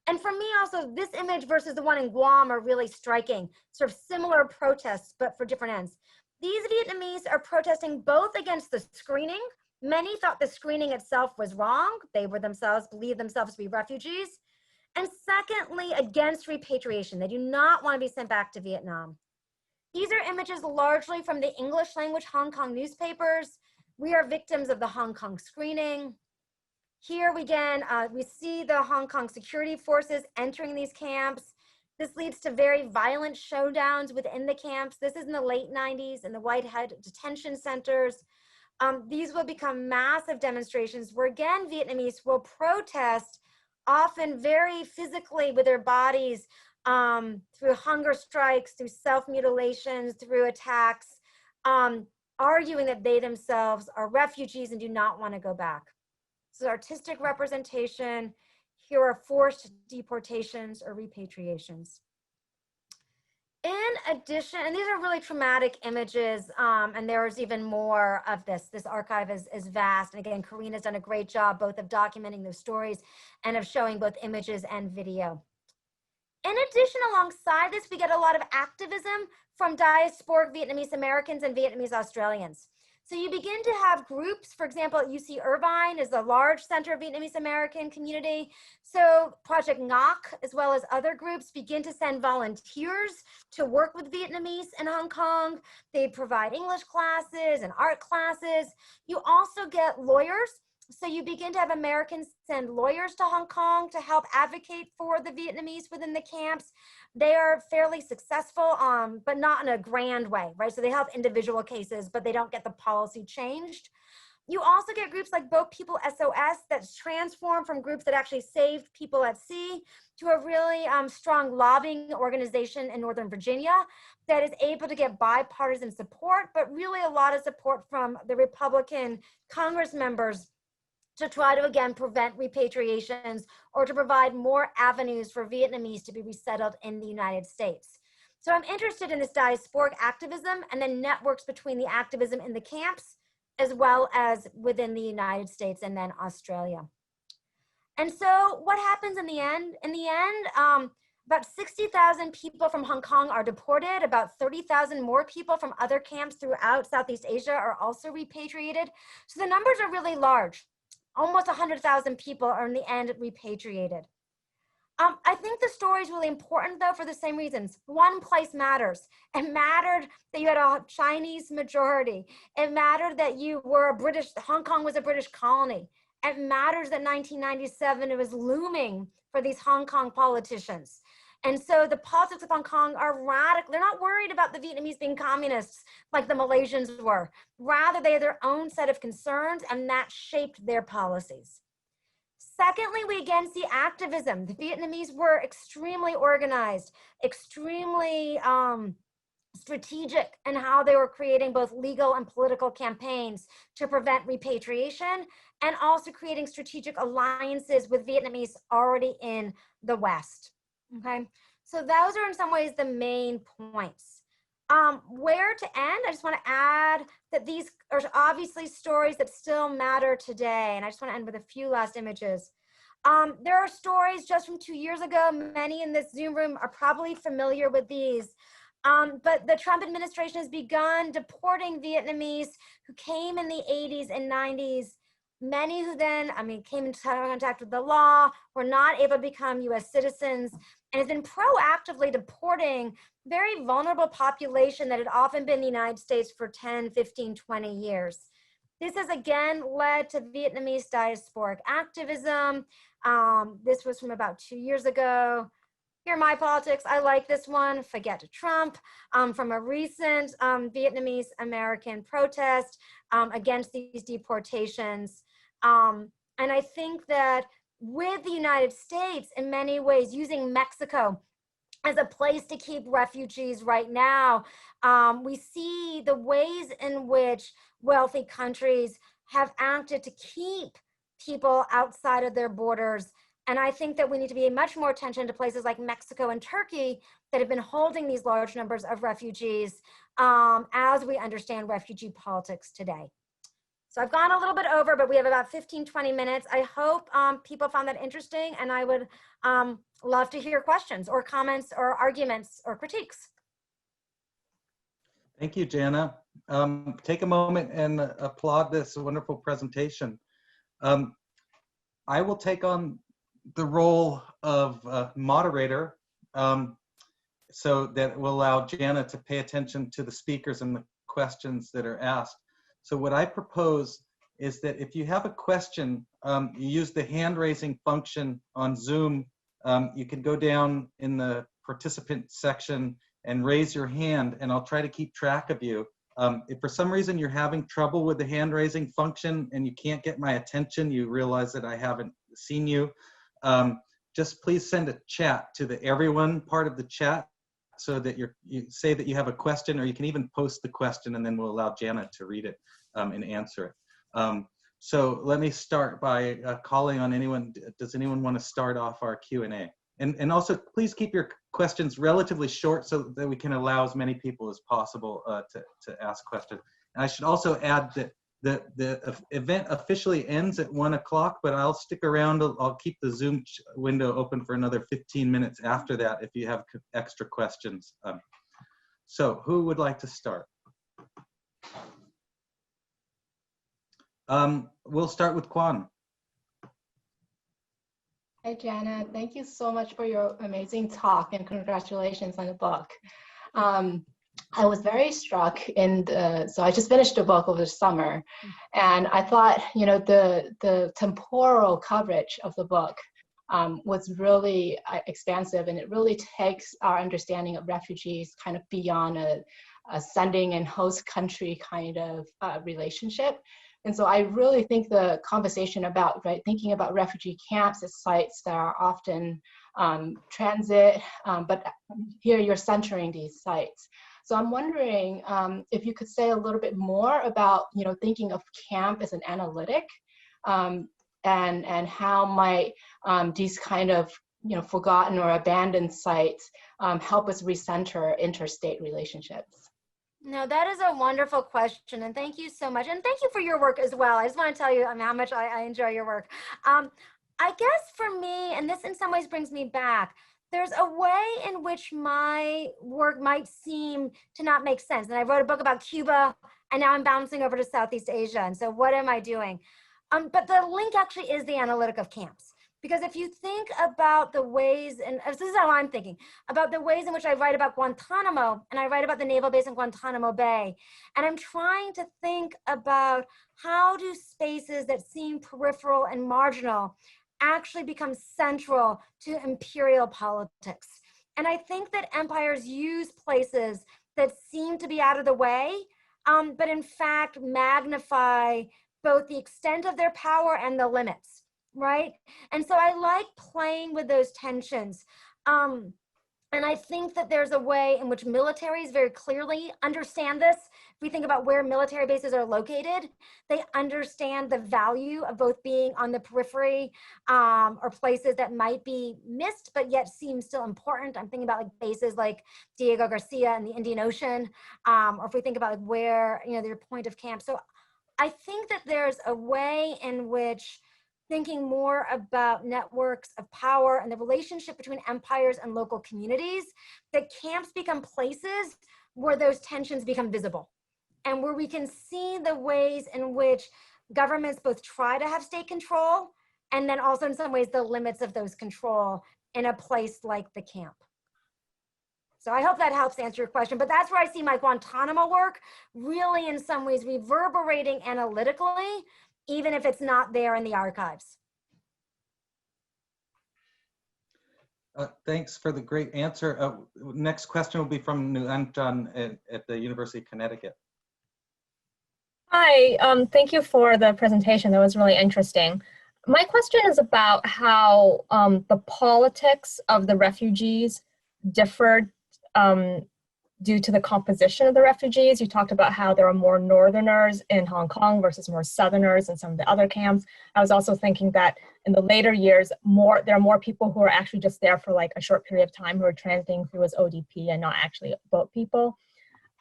And for me also, this image versus the one in Guam are really striking, sort of similar protests, but for different ends. These Vietnamese are protesting both against the screening. Many thought the screening itself was wrong. They were themselves, believed themselves to be refugees. And secondly, against repatriation. They do not want to be sent back to Vietnam. These are images largely from the English language Hong Kong newspapers. We are victims of the Hong Kong screening. Here again, we see the Hong Kong security forces entering these camps. This leads to very violent showdowns within the camps. This is in the late 90s in the Whitehead detention centers. These will become massive demonstrations where again, Vietnamese will protest often very physically with their bodies through hunger strikes, through self-mutilations, through attacks, arguing that they themselves are refugees and do not want to go back. This is artistic representation. Here are forced deportations or repatriations. In addition, and these are really traumatic images, and there's even more of this. This archive is vast. And again, Karina's done a great job both of documenting those stories and of showing both images and video. In addition, alongside this, we get a lot of activism from diasporic Vietnamese Americans and Vietnamese Australians. So you begin to have groups, for example, at UC Irvine is a large center of Vietnamese American community. So Project Ngoc, as well as other groups, begin to send volunteers to work with Vietnamese in Hong Kong. They provide English classes and art classes. You also get lawyers. So you begin to have Americans send lawyers to Hong Kong to help advocate for the Vietnamese within the camps. They are fairly successful, but not in a grand way, right? So they help individual cases, but they don't get the policy changed. You also get groups like Boat People SOS that's transformed from groups that actually saved people at sea to a really strong lobbying organization in Northern Virginia that is able to get bipartisan support, but really a lot of support from the Republican Congress members to try to, again, prevent repatriations or to provide more avenues for Vietnamese to be resettled in the United States. So I'm interested in this diasporic activism and then networks between the activism in the camps as well as within the United States and then Australia. And so what happens in the end? In the end, about 60,000 people from Hong Kong are deported. About 30,000 more people from other camps throughout Southeast Asia are also repatriated. So the numbers are really large. Almost 100,000 people are in the end repatriated. I think the story is really important, though, for the same reasons. One, place matters. It mattered that you had a Chinese majority. It mattered that you were Hong Kong was a British colony. It matters that 1997, it was looming for these Hong Kong politicians. And so the politics of Hong Kong are radical. They're not worried about the Vietnamese being communists like the Malaysians were. Rather, they have their own set of concerns, and that shaped their policies. Secondly, we again see activism. The Vietnamese were extremely organized, extremely strategic in how they were creating both legal and political campaigns to prevent repatriation, and also creating strategic alliances with Vietnamese already in the West. Okay, so those are in some ways the main points. Where to end, I just want to add that these are obviously stories that still matter today. And I just want to end with a few last images. There are stories just from 2 years ago. Many in this Zoom room are probably familiar with these. But the Trump administration has begun deporting Vietnamese who came in the 80s and 90s. Many who then, came into contact with the law, were not able to become US citizens, and has been proactively deporting very vulnerable population that had often been in the United States for 10, 15, 20 years. This has again led to Vietnamese diasporic activism. This was from about 2 years ago. Here are my politics. I like this one, Forget Trump, from a recent Vietnamese American protest against these deportations. And I think that with the United States, in many ways, using Mexico as a place to keep refugees right now, we see the ways in which wealthy countries have acted to keep people outside of their borders. And I think that we need to pay much more attention to places like Mexico and Turkey that have been holding these large numbers of refugees as we understand refugee politics today. So I've gone a little bit over, but we have about 15, 20 minutes. I hope people found that interesting, and I would love to hear questions or comments or arguments or critiques. Thank you, Jana. Take a moment and applaud this wonderful presentation. I will take on the role of moderator so that will allow Jana to pay attention to the speakers and the questions that are asked. So what I propose is that if you have a question, you use the hand raising function on Zoom. You can go down in the participant section and raise your hand, and I'll try to keep track of you. If for some reason you're having trouble with the hand raising function and you can't get my attention, you realize that I haven't seen you, just please send a chat to the everyone part of the chat so that you say that you have a question, or you can even post the question and then we'll allow Jana to read it and answer it. So let me start by calling on anyone. Does anyone want to start off our Q&A? And also please keep your questions relatively short so that we can allow as many people as possible to ask questions. And I should also add that the event officially ends at 1 o'clock, but I'll stick around. I'll keep the Zoom window open for another 15 minutes after that if you have extra questions. So who would like to start? We'll start with Kwan. Hi, Jana. Thank you so much for your amazing talk and congratulations on the book. I was very struck so I just finished the book over the summer, and I thought, the temporal coverage of the book was really expansive, and it really takes our understanding of refugees kind of beyond a sending and host country kind of relationship. And so I really think the conversation about, thinking about refugee camps as sites that are often transit, but here you're centering these sites. So I'm wondering if you could say a little bit more about, thinking of camp as an analytic, and how might these kind of, forgotten or abandoned sites help us recenter interstate relationships? No, that is a wonderful question, and thank you so much. And thank you for your work as well. I just want to tell you how much I enjoy your work. I guess for me, and this in some ways brings me back, there's a way in which my work might seem to not make sense. And I wrote a book about Cuba, and now I'm bouncing over to Southeast Asia. And so what am I doing? But the link actually is the analytic of camps. Because if you think about the ways, and this is how I'm thinking, about the ways in which I write about Guantanamo, and I write about the naval base in Guantanamo Bay, and I'm trying to think about how do spaces that seem peripheral and marginal actually become central to imperial politics. And I think that empires use places that seem to be out of the way, but in fact magnify both the extent of their power and the limits, right? And so I like playing with those tensions. And I think that there's a way in which militaries very clearly understand this. If we think about where military bases are located, they understand the value of both being on the periphery or places that might be missed, but yet seem still important. I'm thinking about like bases like Diego Garcia in the Indian Ocean, or if we think about like where, you know, their point of camp. So I think that there's a way in which thinking more about networks of power and the relationship between empires and local communities, that camps become places where those tensions become visible and where we can see the ways in which governments both try to have state control and then also in some ways the limits of those control in a place like the camp. So I hope that helps answer your question, but that's where I see my Guantanamo work really in some ways reverberating analytically, even if it's not there in the archives. Thanks for the great answer. Next question will be from Nguyen Tran at the University of Connecticut. Hi, thank you for the presentation. That was really interesting. My question is about how the politics of the refugees differed due to the composition of the refugees. You talked about how there are more Northerners in Hong Kong versus more Southerners in some of the other camps. I was also thinking that in the later years, there are more people who are actually just there for like a short period of time who are transiting through as ODP and not actually boat people.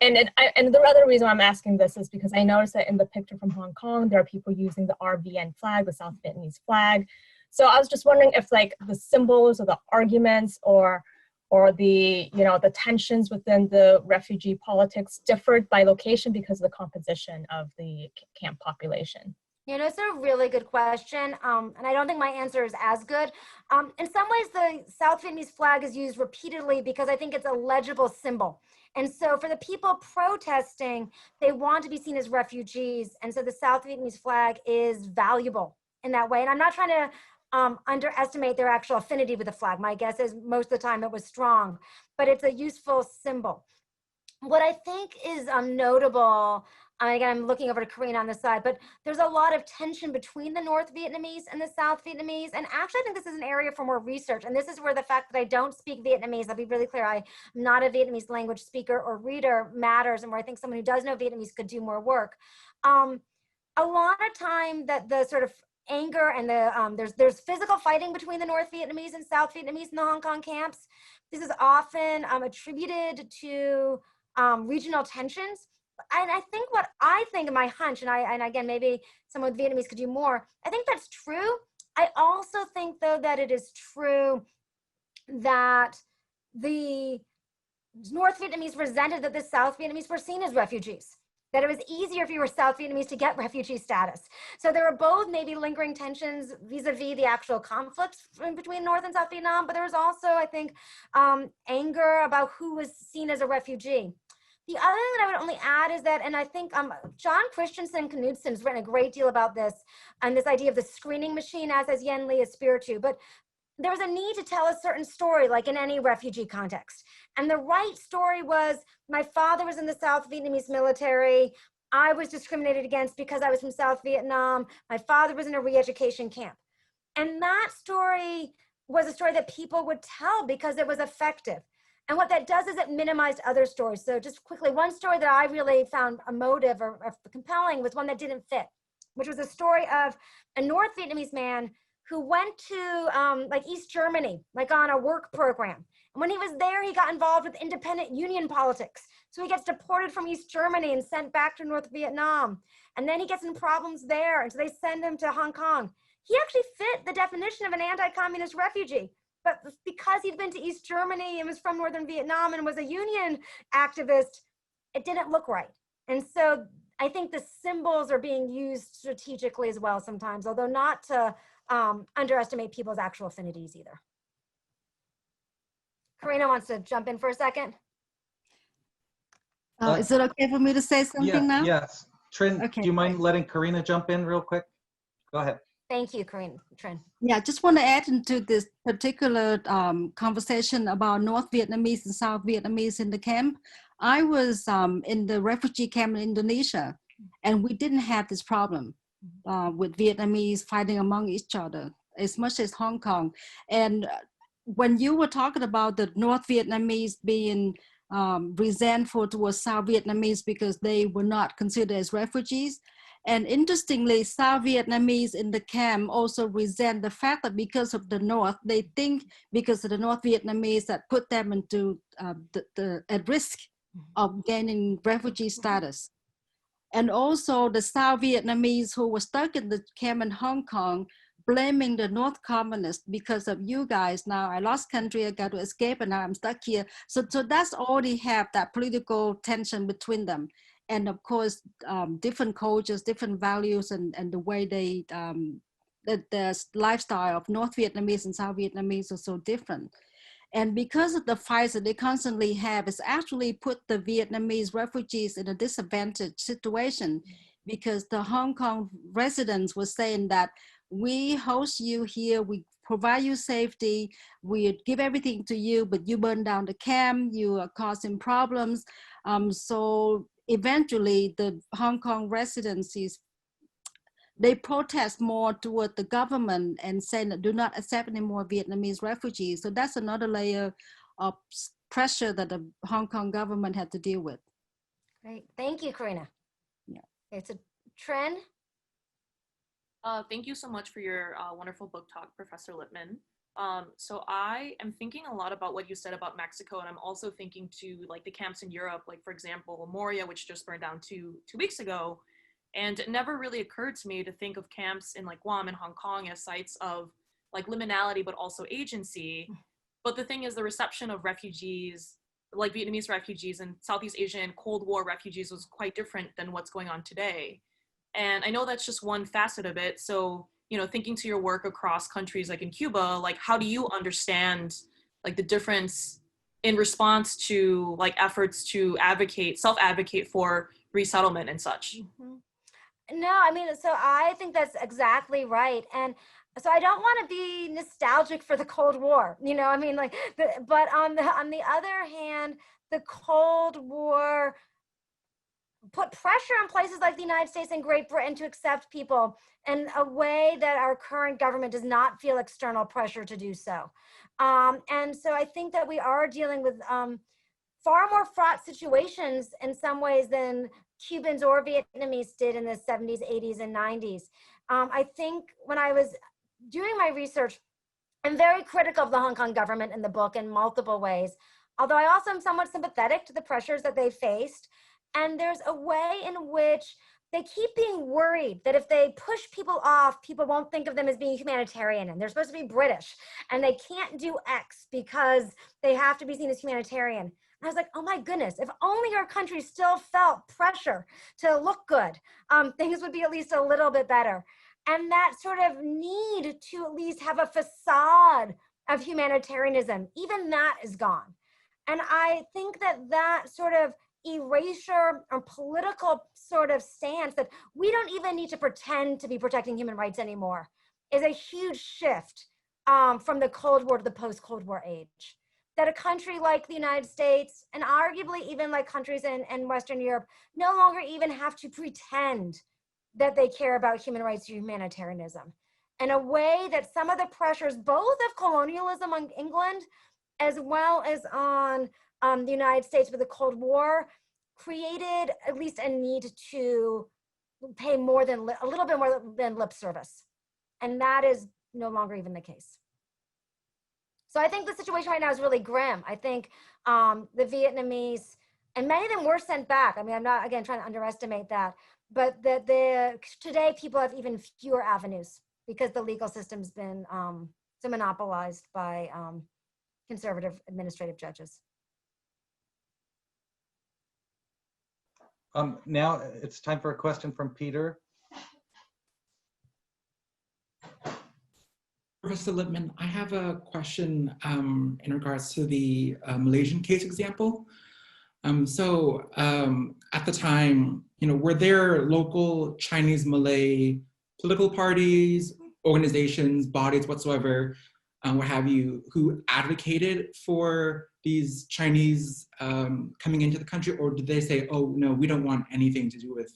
And the other reason I'm asking this is because I noticed that in the picture from Hong Kong, there are people using the RVN flag, the South Vietnamese flag. So I was just wondering if like the symbols or the arguments or the, you know, the tensions within the refugee politics differed by location because of the composition of the camp population. You know, it's a really good question, and I don't think my answer is as good. In some ways, the South Vietnamese flag is used repeatedly because I think it's a legible symbol. And so for the people protesting, they want to be seen as refugees. And so the South Vietnamese flag is valuable in that way. And I'm not trying to underestimate their actual affinity with the flag. My guess is most of the time it was strong, but it's a useful symbol. What I think is notable, again, I'm looking over to Karina on the side, but there's a lot of tension between the North Vietnamese and the South Vietnamese. And actually, I think this is an area for more research. And this is where the fact that I don't speak Vietnamese, I'll be really clear, I'm not a Vietnamese language speaker or reader matters, and where I think someone who does know Vietnamese could do more work. A lot of time that the sort of anger and the there's physical fighting between the North Vietnamese and South Vietnamese in the Hong Kong camps. This is often attributed to regional tensions. And I think what I think, my hunch, and again, maybe someone with Vietnamese could do more, I think that's true. I also think, though, that it is true that the North Vietnamese resented that the South Vietnamese were seen as refugees, that it was easier if you were South Vietnamese to get refugee status. So there were both maybe lingering tensions vis-a-vis the actual conflicts between North and South Vietnam, but there was also, I think, anger about who was seen as a refugee. The other thing that I would only add is that, and I think John Christensen Knudsen has written a great deal about this, and this idea of the screening machine, as has Yen Lee Espiritu, but there was a need to tell a certain story, like in any refugee context. And the right story was, my father was in the South Vietnamese military. I was discriminated against because I was from South Vietnam. My father was in a re-education camp. And that story was a story that people would tell because it was effective. And what that does is it minimized other stories. So just quickly, one story that I really found emotive or compelling was one that didn't fit, which was a story of a North Vietnamese man who went to like East Germany, like on a work program. And when he was there, he got involved with independent union politics. So he gets deported from East Germany and sent back to North Vietnam. And then he gets in problems there. And so they send him to Hong Kong. He actually fit the definition of an anti-communist refugee. But because he'd been to East Germany and was from Northern Vietnam and was a union activist, it didn't look right. And so I think the symbols are being used strategically as well sometimes, although not to underestimate people's actual affinities either. Karina wants to jump in for a second. Is it okay for me to say something now? Yes. Trin, Okay, do you mind letting Karina jump in real quick? Go ahead. Thank you, Karina. Trin. Yeah, just want to add into this particular conversation about North Vietnamese and South Vietnamese in the camp. I was in the refugee camp in Indonesia, and we didn't have this problem with Vietnamese fighting among each other as much as Hong Kong. And when you were talking about the North Vietnamese being resentful towards South Vietnamese because they were not considered as refugees, and interestingly, South Vietnamese in the camp also resent the fact that because of the North, they think because of the North Vietnamese that put them into at risk of gaining refugee status. And also the South Vietnamese who were stuck in the camp in Hong Kong, blaming the North communists because of you guys. Now I lost country, I got to escape, and now I'm stuck here. So that's already have that political tension between them. And of course, different cultures, different values, and the way they, the lifestyle of North Vietnamese and South Vietnamese are so different. And because of the fights that they constantly have, it's actually put the Vietnamese refugees in a disadvantaged situation, because the Hong Kong residents were saying that we host you here, we provide you safety, we give everything to you, but you burn down the camp, you are causing problems. So eventually the Hong Kong residencies, they protest more toward the government and saying that do not accept any more Vietnamese refugees. So that's another layer of pressure that the Hong Kong government had to deal with. Great. Thank you, Karina. Yeah. It's a trend. Thank you so much for your wonderful book talk, Professor Lipman. So I am thinking a lot about what you said about Mexico, and I'm also thinking to like the camps in Europe, like for example, Moria, which just burned down two weeks ago. And it never really occurred to me to think of camps in like Guam and Hong Kong as sites of like liminality, but also agency. But the thing is, the reception of refugees, like Vietnamese refugees and Southeast Asian Cold War refugees, was quite different than what's going on today. And I know that's just one facet of it. So, you know, thinking to your work across countries like in Cuba, like how do you understand like the difference in response to like efforts to advocate, self-advocate for resettlement and such? Mm-hmm. No, I mean, so I think that's exactly right. And so I don't want to be nostalgic for the Cold War, you know, I mean, like, but on the other hand, the Cold War put pressure on places like the United States and Great Britain to accept people in a way that our current government does not feel external pressure to do so. And so I think that we are dealing with far more fraught situations in some ways than Cubans or Vietnamese did in the 70s, 80s, and 90s. I think when I was doing my research, I'm very critical of the Hong Kong government in the book in multiple ways, although I also am somewhat sympathetic to the pressures that they faced. And there's a way in which they keep being worried that if they push people off, people won't think of them as being humanitarian, and they're supposed to be British, and they can't do X because they have to be seen as humanitarian. I was like, oh my goodness, if only our country still felt pressure to look good, things would be at least a little bit better. And that sort of need to at least have a facade of humanitarianism, even that is gone. And I think that that sort of erasure or political sort of stance that we don't even need to pretend to be protecting human rights anymore is a huge shift from the Cold War to the post-Cold War age. That a country like the United States, and arguably even like countries in Western Europe, no longer even have to pretend that they care about human rights or humanitarianism. In a way that some of the pressures, both of colonialism on England, as well as on the United States with the Cold War, created at least a need to pay more than a little bit more than lip service. And that is no longer even the case. So I think the situation right now is really grim. I think the Vietnamese, and many of them were sent back. I mean, I'm not, again, trying to underestimate that, but today people have even fewer avenues because the legal system's been so monopolized by conservative administrative judges. Now it's time for a question from Peter. Professor Lipman, I have a question in regards to the Malaysian case example. At the time, were there local Chinese Malay political parties, organizations, bodies whatsoever, what have you, who advocated for these Chinese coming into the country, or did they say, oh no, we don't want anything to do with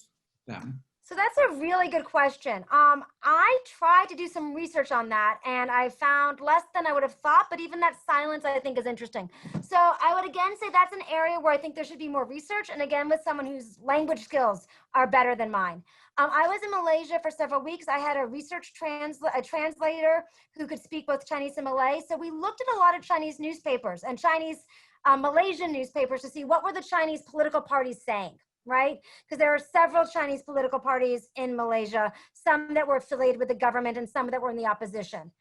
them? So that's a really good question. I tried to do some research on that, and I found less than I would have thought, but even that silence I think is interesting. So I would again say that's an area where I think there should be more research, and again with someone whose language skills are better than mine. I was in Malaysia for several weeks. I had a research translator who could speak both Chinese and Malay. So we looked at a lot of Chinese newspapers and Chinese Malaysian newspapers to see what were the Chinese political parties saying, right? Because there are several Chinese political parties in Malaysia, some that were affiliated with the government and some that were in the opposition.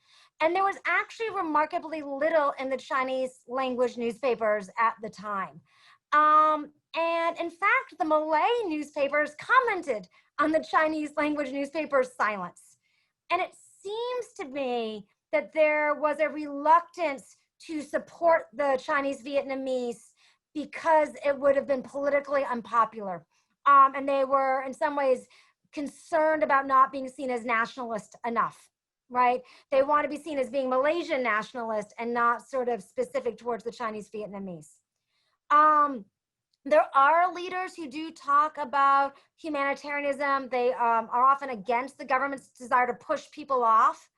And there was actually remarkably little in the Chinese language newspapers at the time. And in fact, the Malay newspapers commented on the Chinese language newspapers' silence. And it seems to me that there was a reluctance to support the Chinese Vietnamese because it would have been politically unpopular. And they were in some ways concerned about not being seen as nationalist enough, right? They want to be seen as being Malaysian nationalist and not sort of specific towards the Chinese Vietnamese. There are leaders who do talk about humanitarianism. They are often against the government's desire to push people off.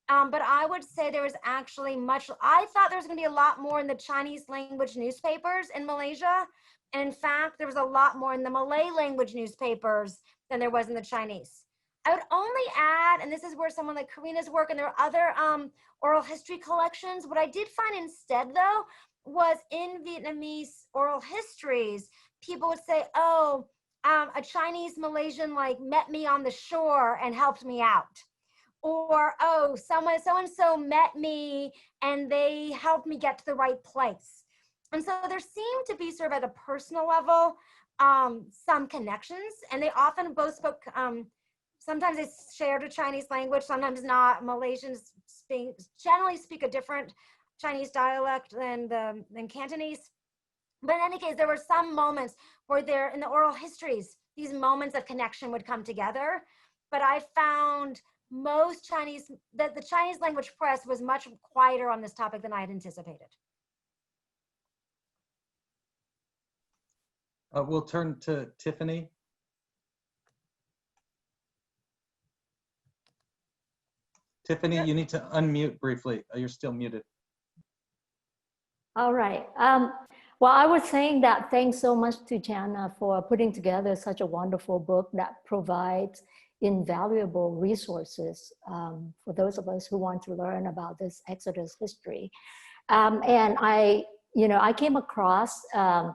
But I would say there was actually I thought there was going to be a lot more in the Chinese language newspapers in Malaysia. And in fact, there was a lot more in the Malay language newspapers than there was in the Chinese. I would only add, and this is where someone like Karina's work, and there are other oral history collections. What I did find instead, though, was in Vietnamese oral histories, people would say, oh, a Chinese Malaysian met me on the shore and helped me out. Or, oh, so-and-so met me and they helped me get to the right place. And so there seemed to be sort of at a personal level, some connections, and they often both spoke, sometimes they shared a Chinese language, sometimes not. Malaysians generally speak a different Chinese dialect than Cantonese. But in any case, there were some moments where there, in the oral histories, these moments of connection would come together. But I found that the Chinese language press was much quieter on this topic than I had anticipated. We'll turn to Tiffany. Tiffany, you need to unmute briefly. You're still muted. All right. Well, I was saying that thanks so much to Jana for putting together such a wonderful book that provides invaluable resources for those of us who want to learn about this Exodus history. And I came across at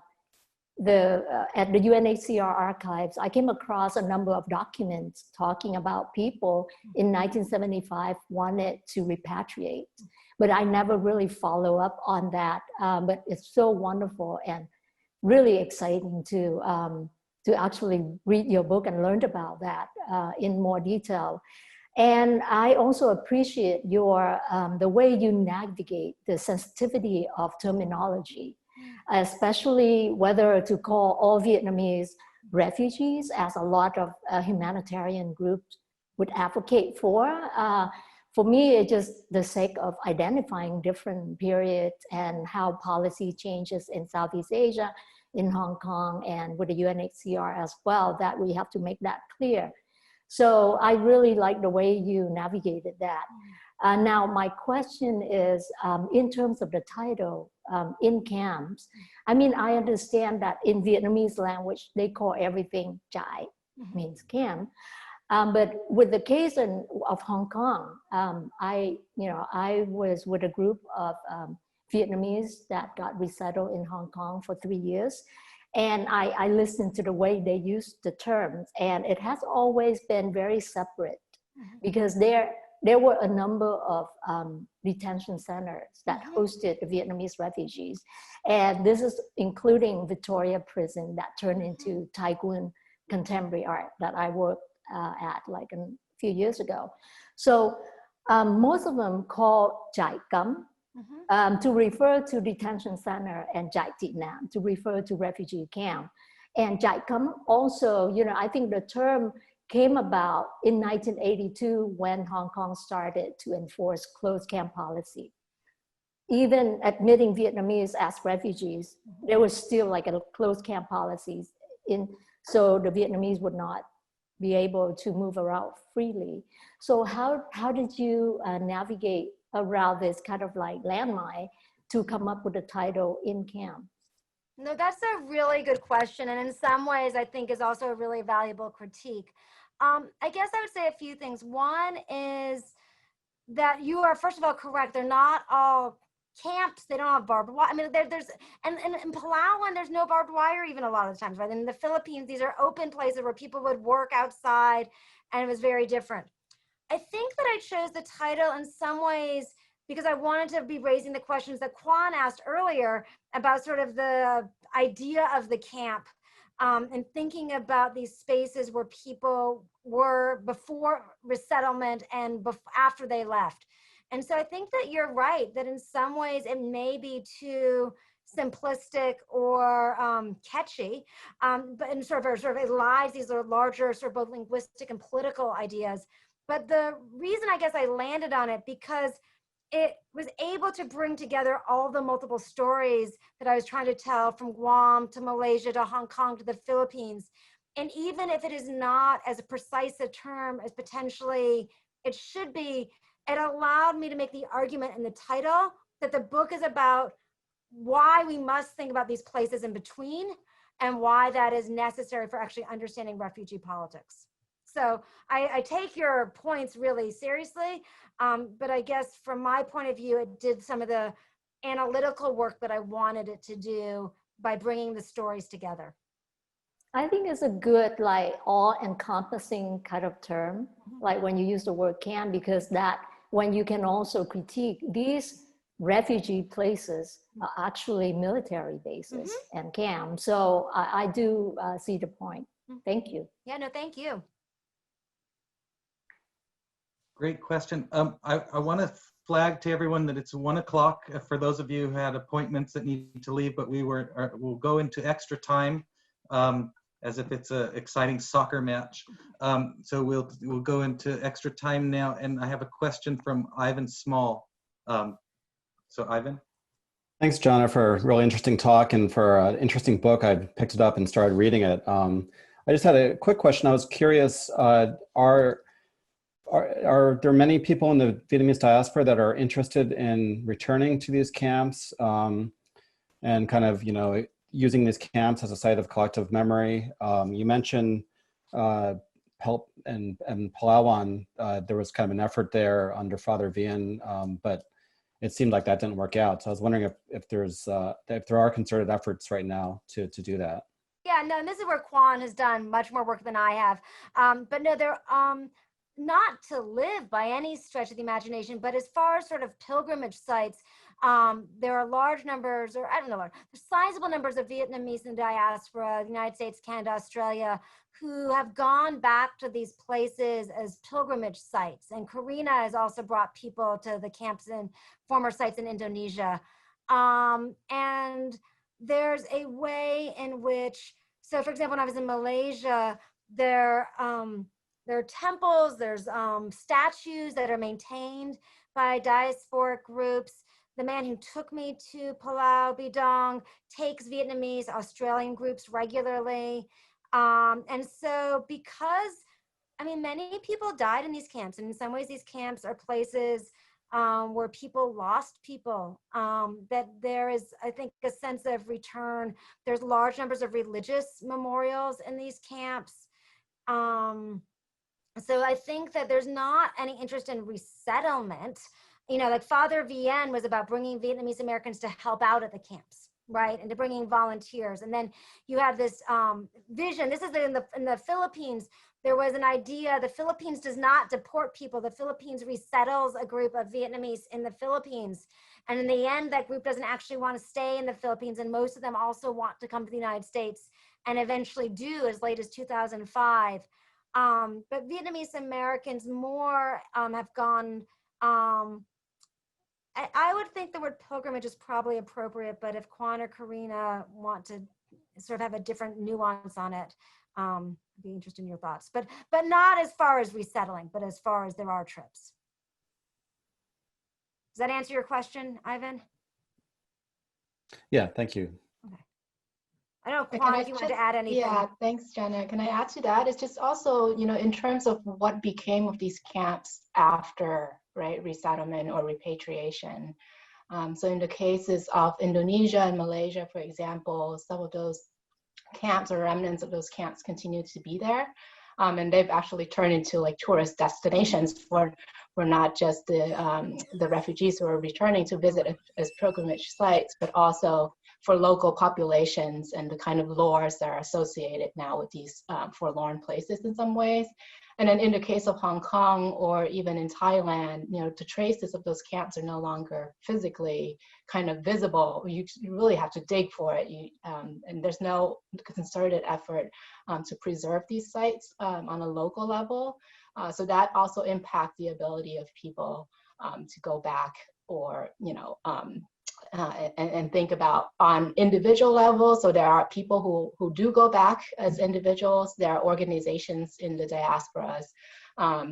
the UNHCR archives, I came across a number of documents talking about people in 1975 wanted to repatriate, but I never really follow up on that. But it's so wonderful and really exciting to actually read your book and learn about that in more detail. And I also appreciate your the way you navigate the sensitivity of terminology, especially whether to call all Vietnamese refugees, as a lot of humanitarian groups would advocate for. For me, it's just the sake of identifying different periods and how policy changes in Southeast Asia, in Hong Kong, and with the UNHCR as well, that we have to make that clear. So I really like the way you navigated that. Now, my question is, in terms of the title, in camps, I mean, I understand that in Vietnamese language, they call everything chai, means camp. But with the case of Hong Kong, I was with a group of Vietnamese that got resettled in Hong Kong for 3 years. And I listened to the way they use the terms, and it has always been very separate because there were a number of detention centers that hosted the Vietnamese refugees. And this is including Victoria Prison that turned into Thai Nguyen Contemporary Art that I worked at like a few years ago. So Most of them call Trại Cấm, to refer to detention center, and Trại Tị Nạn to refer to refugee camp. And Trại Cấm also, you know, I think the term came about in 1982 when Hong Kong started to enforce closed camp policy. Even admitting Vietnamese as refugees, there was still like a closed camp policies so the Vietnamese would not be able to move around freely. So how did you navigate around this kind of like landmine to come up with the title In Camp? No, that's a really good question. And in some ways, I think is also a really valuable critique. I guess I would say a few things. One is that you are, first of all, correct. They're not all camps. They don't have barbed wire. I mean, and in Palawan, there's no barbed wire even a lot of the times, right? In the Philippines, these are open places where people would work outside, and it was very different. I think that I chose the title in some ways because I wanted to be raising the questions that Quan asked earlier about sort of the idea of the camp, and thinking about these spaces where people were before resettlement and after they left. And so I think that you're right, that in some ways it may be too simplistic or catchy, but in sort of it lies these are larger sort of both linguistic and political ideas. But the reason I guess I landed on it because it was able to bring together all the multiple stories that I was trying to tell, from Guam to Malaysia to Hong Kong to the Philippines. And even if it is not as precise a term as potentially it should be, it allowed me to make the argument in the title that the book is about why we must think about these places in between and why that is necessary for actually understanding refugee politics. So I take your points really seriously, but I guess from my point of view, it did some of the analytical work that I wanted it to do by bringing the stories together. I think it's a good, like, all-encompassing kind of term, like when you use the word camp, because that when you can also critique these refugee places are actually military bases and camps. So I do see the point. Thank you. Yeah, no, thank you. Great question. I want to flag to everyone that it's 1 o'clock for those of you who had appointments that need to leave, but we'll go into extra time as if it's an exciting soccer match. So we'll go into extra time now, and I have a question from Ivan Small. So Ivan. Thanks, Jana, for a really interesting talk and for an interesting book. I picked it up and started reading it. I just had a quick question. I was curious, are there many people in the Vietnamese diaspora that are interested in returning to these camps and kind of, you know, using these camps as a site of collective memory? You mentioned help in Palawan. There was kind of an effort there under Father Vien, but it seemed like that didn't work out. So I was wondering if there are concerted efforts right now to do that. Yeah, no, and this is where Quan has done much more work than I have. But no, they're not to live by any stretch of the imagination, but as far as sort of pilgrimage sites, there are large numbers, or I don't know, there's sizable numbers of Vietnamese in the diaspora, the United States, Canada, Australia, who have gone back to these places as pilgrimage sites. And Karina has also brought people to the camps and former sites in Indonesia. And there's a way in which, so for example, when I was in Malaysia, there are temples, there's statues that are maintained by diasporic groups. The man who took me to Palau Bidong takes Vietnamese Australian groups regularly. And so because, I mean, many people died in these camps, and in some ways these camps are places where people lost people, that there is, I think, a sense of return. There's large numbers of religious memorials in these camps. So I think that there's not any interest in resettlement. You know, like Father Vien was about bringing Vietnamese Americans to help out at the camps, right? And to bringing volunteers. And then you have this vision. This is in the Philippines. There was an idea, the Philippines does not deport people. The Philippines resettles a group of Vietnamese in the Philippines. And in the end, that group doesn't actually want to stay in the Philippines. And most of them also want to come to the United States and eventually do as late as 2005. But Vietnamese Americans more have gone I would think the word pilgrimage is probably appropriate, but if Kwan or Karina want to sort of have a different nuance on it, I'd be interested in your thoughts. But not as far as resettling, but as far as there are trips. Does that answer your question, Ivan? Yeah, thank you. Okay. I don't know, Kwan, if you wanted to add anything. Yeah, thanks, Jana. Can I add to that? It's just also, in terms of what became of these camps after, right, resettlement or repatriation. So in the cases of Indonesia and Malaysia, for example, some of those camps or remnants of those camps continue to be there. And they've actually turned into like tourist destinations for not just the refugees who are returning to visit as pilgrimage sites, but also for local populations and the kind of lores that are associated now with these forlorn places in some ways. And then in the case of Hong Kong or even in Thailand, the traces of those camps are no longer physically kind of visible. You really have to dig for it. And there's no concerted effort to preserve these sites on a local level. So that also impacts the ability of people to go back or, and think about on individual levels. So there are people who do go back as individuals. There are organizations in the diasporas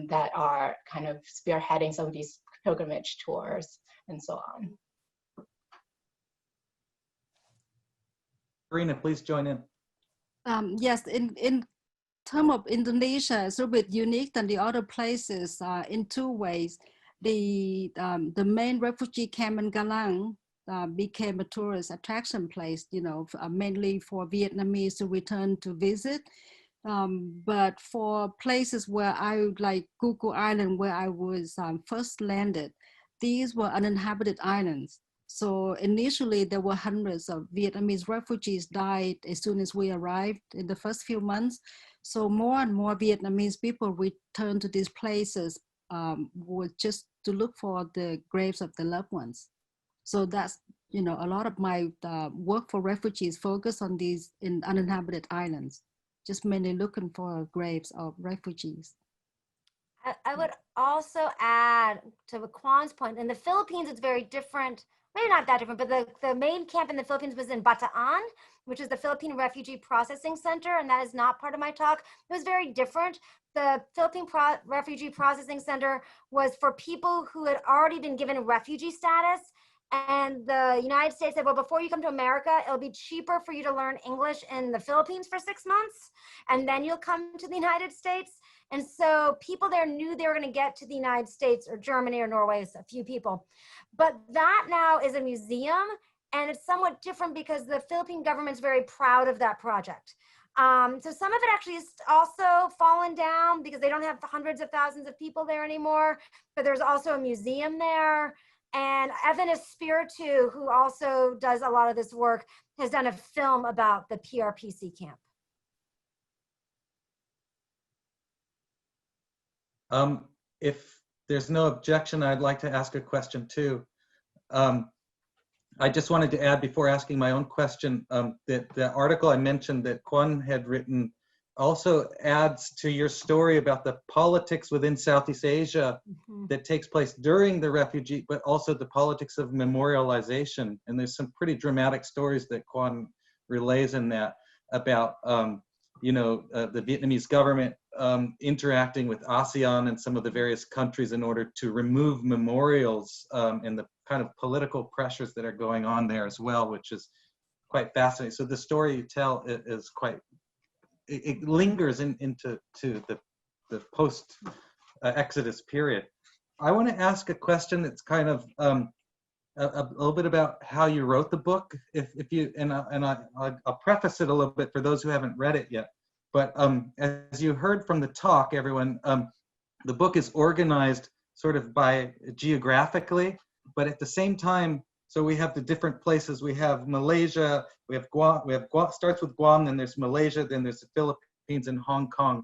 that are kind of spearheading some of these pilgrimage tours and so on. Karina, please join in. Yes, in terms of Indonesia, it's a bit unique than the other places in two ways. The main refugee camp in Galang became a tourist attraction place, mainly for Vietnamese to return to visit. But for places where like Kuku Island, where I was first landed, these were uninhabited islands. So initially there were hundreds of Vietnamese refugees died as soon as we arrived in the first few months. So more and more Vietnamese people returned to these places just to look for the graves of their loved ones. So that's, a lot of my work for refugees focus on these uninhabited islands, just mainly looking for graves of refugees. I would also add to Kwan's point, in the Philippines, it's very different. Maybe not that different, but the main camp in the Philippines was in Bataan, which is the Philippine Refugee Processing Center, and that is not part of my talk. It was very different. The Philippine Refugee Processing Center was for people who had already been given refugee status, and the United States said, well, before you come to America, it'll be cheaper for you to learn English in the Philippines for 6 months, and then you'll come to the United States. And so people there knew they were going to get to the United States or Germany or Norway, a few people. But that now is a museum, and it's somewhat different because the Philippine government's very proud of that project. So some of it actually is also fallen down because they don't have hundreds of thousands of people there anymore, but there's also a museum there. And Evan Espiritu, who also does a lot of this work, has done a film about the PRPC camp. If there's no objection, I'd like to ask a question too. I just wanted to add before asking my own question that the article I mentioned that Kwan had written also adds to your story about the politics within Southeast Asia that takes place during the refugee, but also the politics of memorialization. And there's some pretty dramatic stories that Kwan relays in that about, the Vietnamese government interacting with ASEAN and some of the various countries in order to remove memorials and the kind of political pressures that are going on there as well, which is quite fascinating. So the story you tell is quite, it lingers into the post-Exodus period. I want to ask a question that's kind of a little bit about how you wrote the book. If you, I'll preface it a little bit for those who haven't read it yet. But as you heard from the talk, everyone, the book is organized sort of by geographically, but at the same time, so we have the different places. We have Malaysia, we have Guam, starts with Guam, then there's Malaysia, then there's the Philippines and Hong Kong.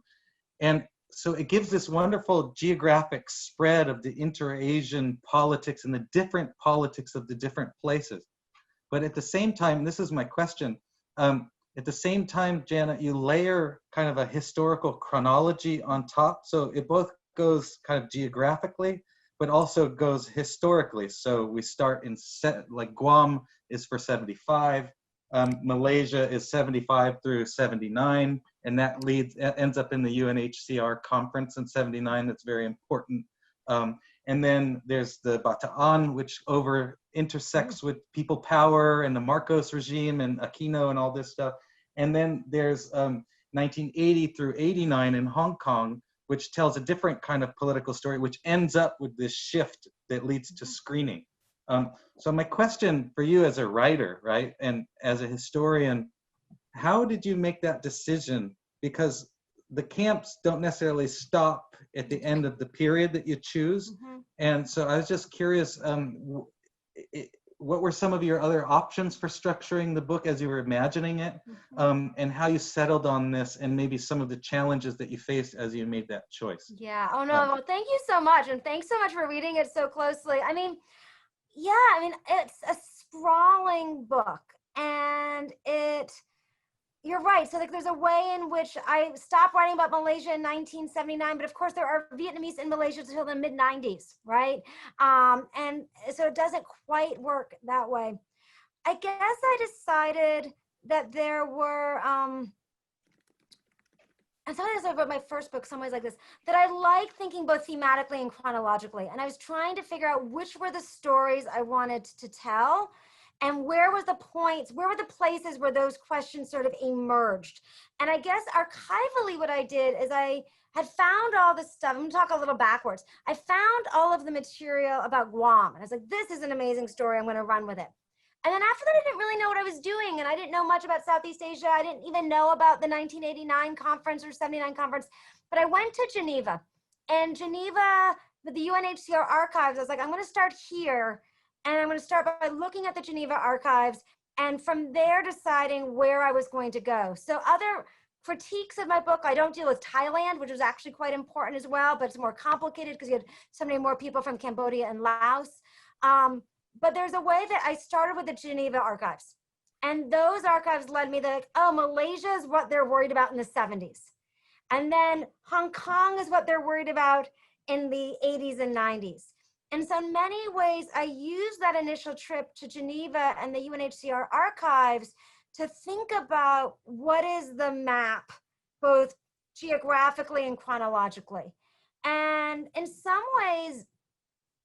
And so it gives this wonderful geographic spread of the inter-Asian politics and the different politics of the different places. But at the same time, this is my question, at the same time, Jana, you layer kind of a historical chronology on top. So it both goes kind of geographically, but also goes historically. So we start in like Guam is for 75, Malaysia is 75 through 79, and that ends up in the UNHCR conference in 79. That's very important. And then there's the Bataan, which intersects with people power and the Marcos regime and Aquino and all this stuff. And then there's 1980 through 89 in Hong Kong, which tells a different kind of political story, which ends up with this shift that leads to screening. So my question for you as a writer, right, and as a historian, how did you make that decision? Because the camps don't necessarily stop at the end of the period that you choose. And so I was just curious, what were some of your other options for structuring the book as you were imagining it, and how you settled on this, and maybe some of the challenges that you faced as you made that choice? Yeah. Oh no. Well, thank you so much, and thanks so much for reading it so closely. I mean, yeah. I mean, it's a sprawling book, and you're right. So like, there's a way in which I stopped writing about Malaysia in 1979, but of course there are Vietnamese in Malaysia until the mid 90s, right? And so it doesn't quite work that way. I guess I decided that there were, I thought as I wrote my first book, some ways like this, that I like thinking both thematically and chronologically. And I was trying to figure out which were the stories I wanted to tell, and where were the places where those questions sort of emerged. And I guess archivally what I did is I had found all this stuff. I'm gonna talk a little backwards. I found all of the material about Guam. And I was like, this is an amazing story, I'm gonna run with it. And then after that, I didn't really know what I was doing, and I didn't know much about Southeast Asia. I didn't even know about the 1989 conference or 79 conference, but I went to Geneva. And Geneva, with the UNHCR archives, I was like, I'm gonna start here, and I'm gonna start by looking at the Geneva archives, and from there deciding where I was going to go. So other critiques of my book, I don't deal with Thailand, which was actually quite important as well, but it's more complicated because you had so many more people from Cambodia and Laos. But there's a way that I started with the Geneva archives. And those archives led me to like, oh, Malaysia is what they're worried about in the 70s. And then Hong Kong is what they're worried about in the 80s and 90s. And so in many ways, I used that initial trip to Geneva and the UNHCR archives to think about what is the map, both geographically and chronologically. And in some ways,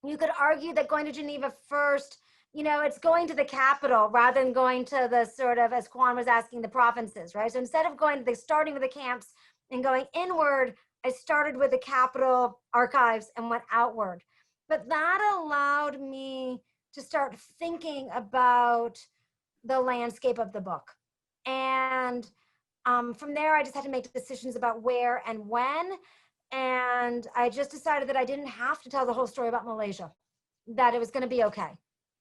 you could argue that going to Geneva first, you know, it's going to the capital rather than going to the sort of, as Kwan was asking, the provinces, right? So instead of going to starting with the camps and going inward, I started with the capital archives and went outward. But that allowed me to start thinking about the landscape of the book. And from there, I just had to make decisions about where and when. And I just decided that I didn't have to tell the whole story about Malaysia, that it was going to be okay,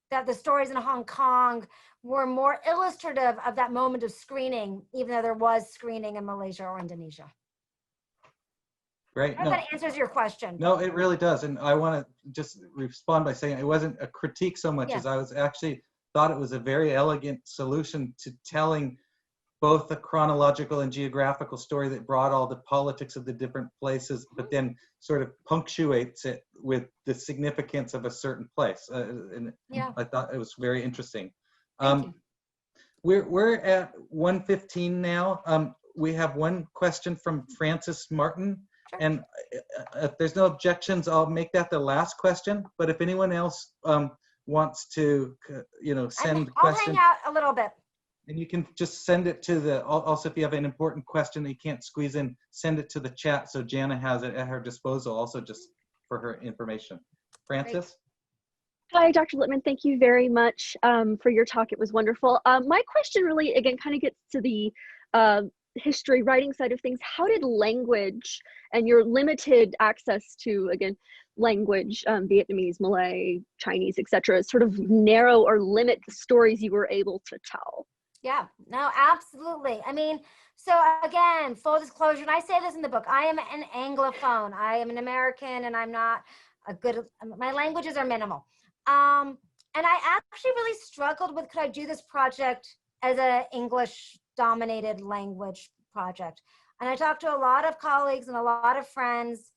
that the stories in Hong Kong were more illustrative of that moment of screening, even though there was screening in Malaysia or Indonesia. Great. I hope that answers your question. No, it really does. And I want to just respond by saying it wasn't a critique so much as I was actually thought it was a very elegant solution to telling both the chronological and geographical story that brought all the politics of the different places, but then sort of punctuates it with the significance of a certain place. And I thought it was very interesting. We're at 1:15 now. We have one question from Francis Martin. Sure. And if there's no objections, I'll make that the last question. But if anyone else wants to, send questions. I'll hang out a little bit. And you can just send it to the, also if you have an important question that you can't squeeze in, send it to the chat so Jana has it at her disposal also just for her information. Francis? Great. Hi, Dr. Lipman. Thank you very much for your talk. It was wonderful. My question really, again, kind of gets to the history writing side of things. How did language and your limited access to, again, language, Vietnamese, Malay, Chinese, etc., sort of narrow or limit the stories you were able to tell? Yeah, no, absolutely. I mean, so again, full disclosure, and I say this in the book, I am an Anglophone. I am an American and I'm not a good, my languages are minimal. And I actually really struggled with, could I do this project as an English dominated language project? And I talked to a lot of colleagues and a lot of friends,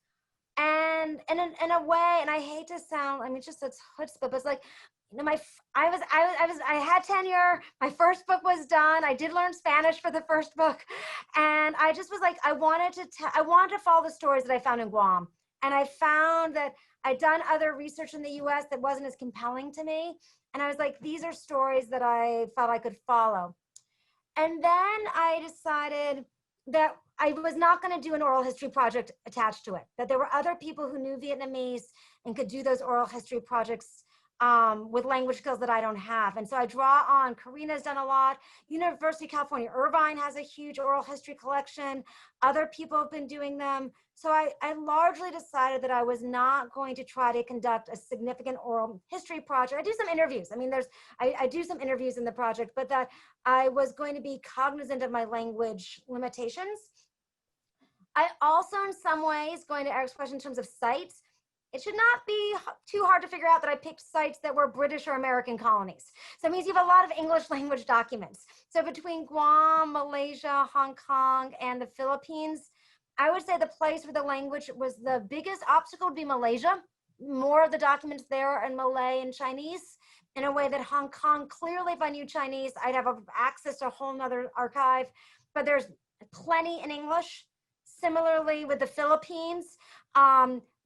And in a way, and I hate to sound, I mean, it's just a chutzpah, but it's like, you know, I had tenure. My first book was done. I did learn Spanish for the first book, and I just was like, I wanted to follow the stories that I found in Guam, and I found that I'd done other research in the U.S. that wasn't as compelling to me, and I was like, these are stories that I felt I could follow. And then I decided that I was not going to do an oral history project attached to it, that there were other people who knew Vietnamese and could do those oral history projects with language skills that I don't have. And so I draw on, Karina's done a lot. University of California, Irvine has a huge oral history collection. Other people have been doing them. So I largely decided that I was not going to try to conduct a significant oral history project. I do some interviews. I mean, I do some interviews in the project, but that I was going to be cognizant of my language limitations. I also, in some ways, going to Eric's question in terms of sites, it should not be too hard to figure out that I picked sites that were British or American colonies. So it means you have a lot of English language documents. So between Guam, Malaysia, Hong Kong, and the Philippines, I would say the place where the language was the biggest obstacle would be Malaysia. More of the documents there are in Malay and Chinese, in a way that Hong Kong, clearly if I knew Chinese, I'd have access to a whole nother archive, but there's plenty in English. Similarly with the Philippines,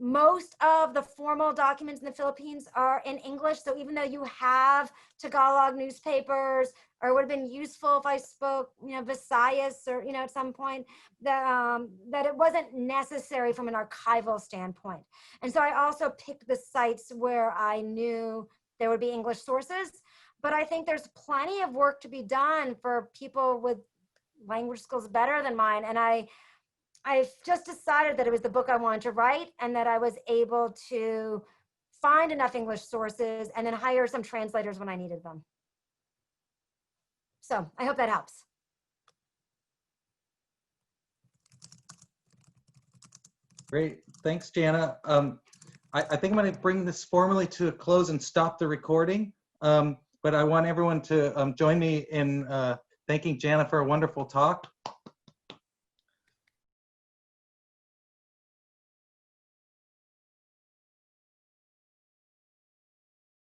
most of the formal documents in the Philippines are in English. So even though you have Tagalog newspapers, or it would have been useful if I spoke, Visayas or, at some point, that it wasn't necessary from an archival standpoint. And so I also picked the sites where I knew there would be English sources, but I think there's plenty of work to be done for people with language skills better than mine. And I've just decided that it was the book I wanted to write, and that I was able to find enough English sources and then hire some translators when I needed them. So I hope that helps. Great, thanks, Jana. I think I'm going to bring this formally to a close and stop the recording, but I want everyone to join me in thanking Jana for a wonderful talk.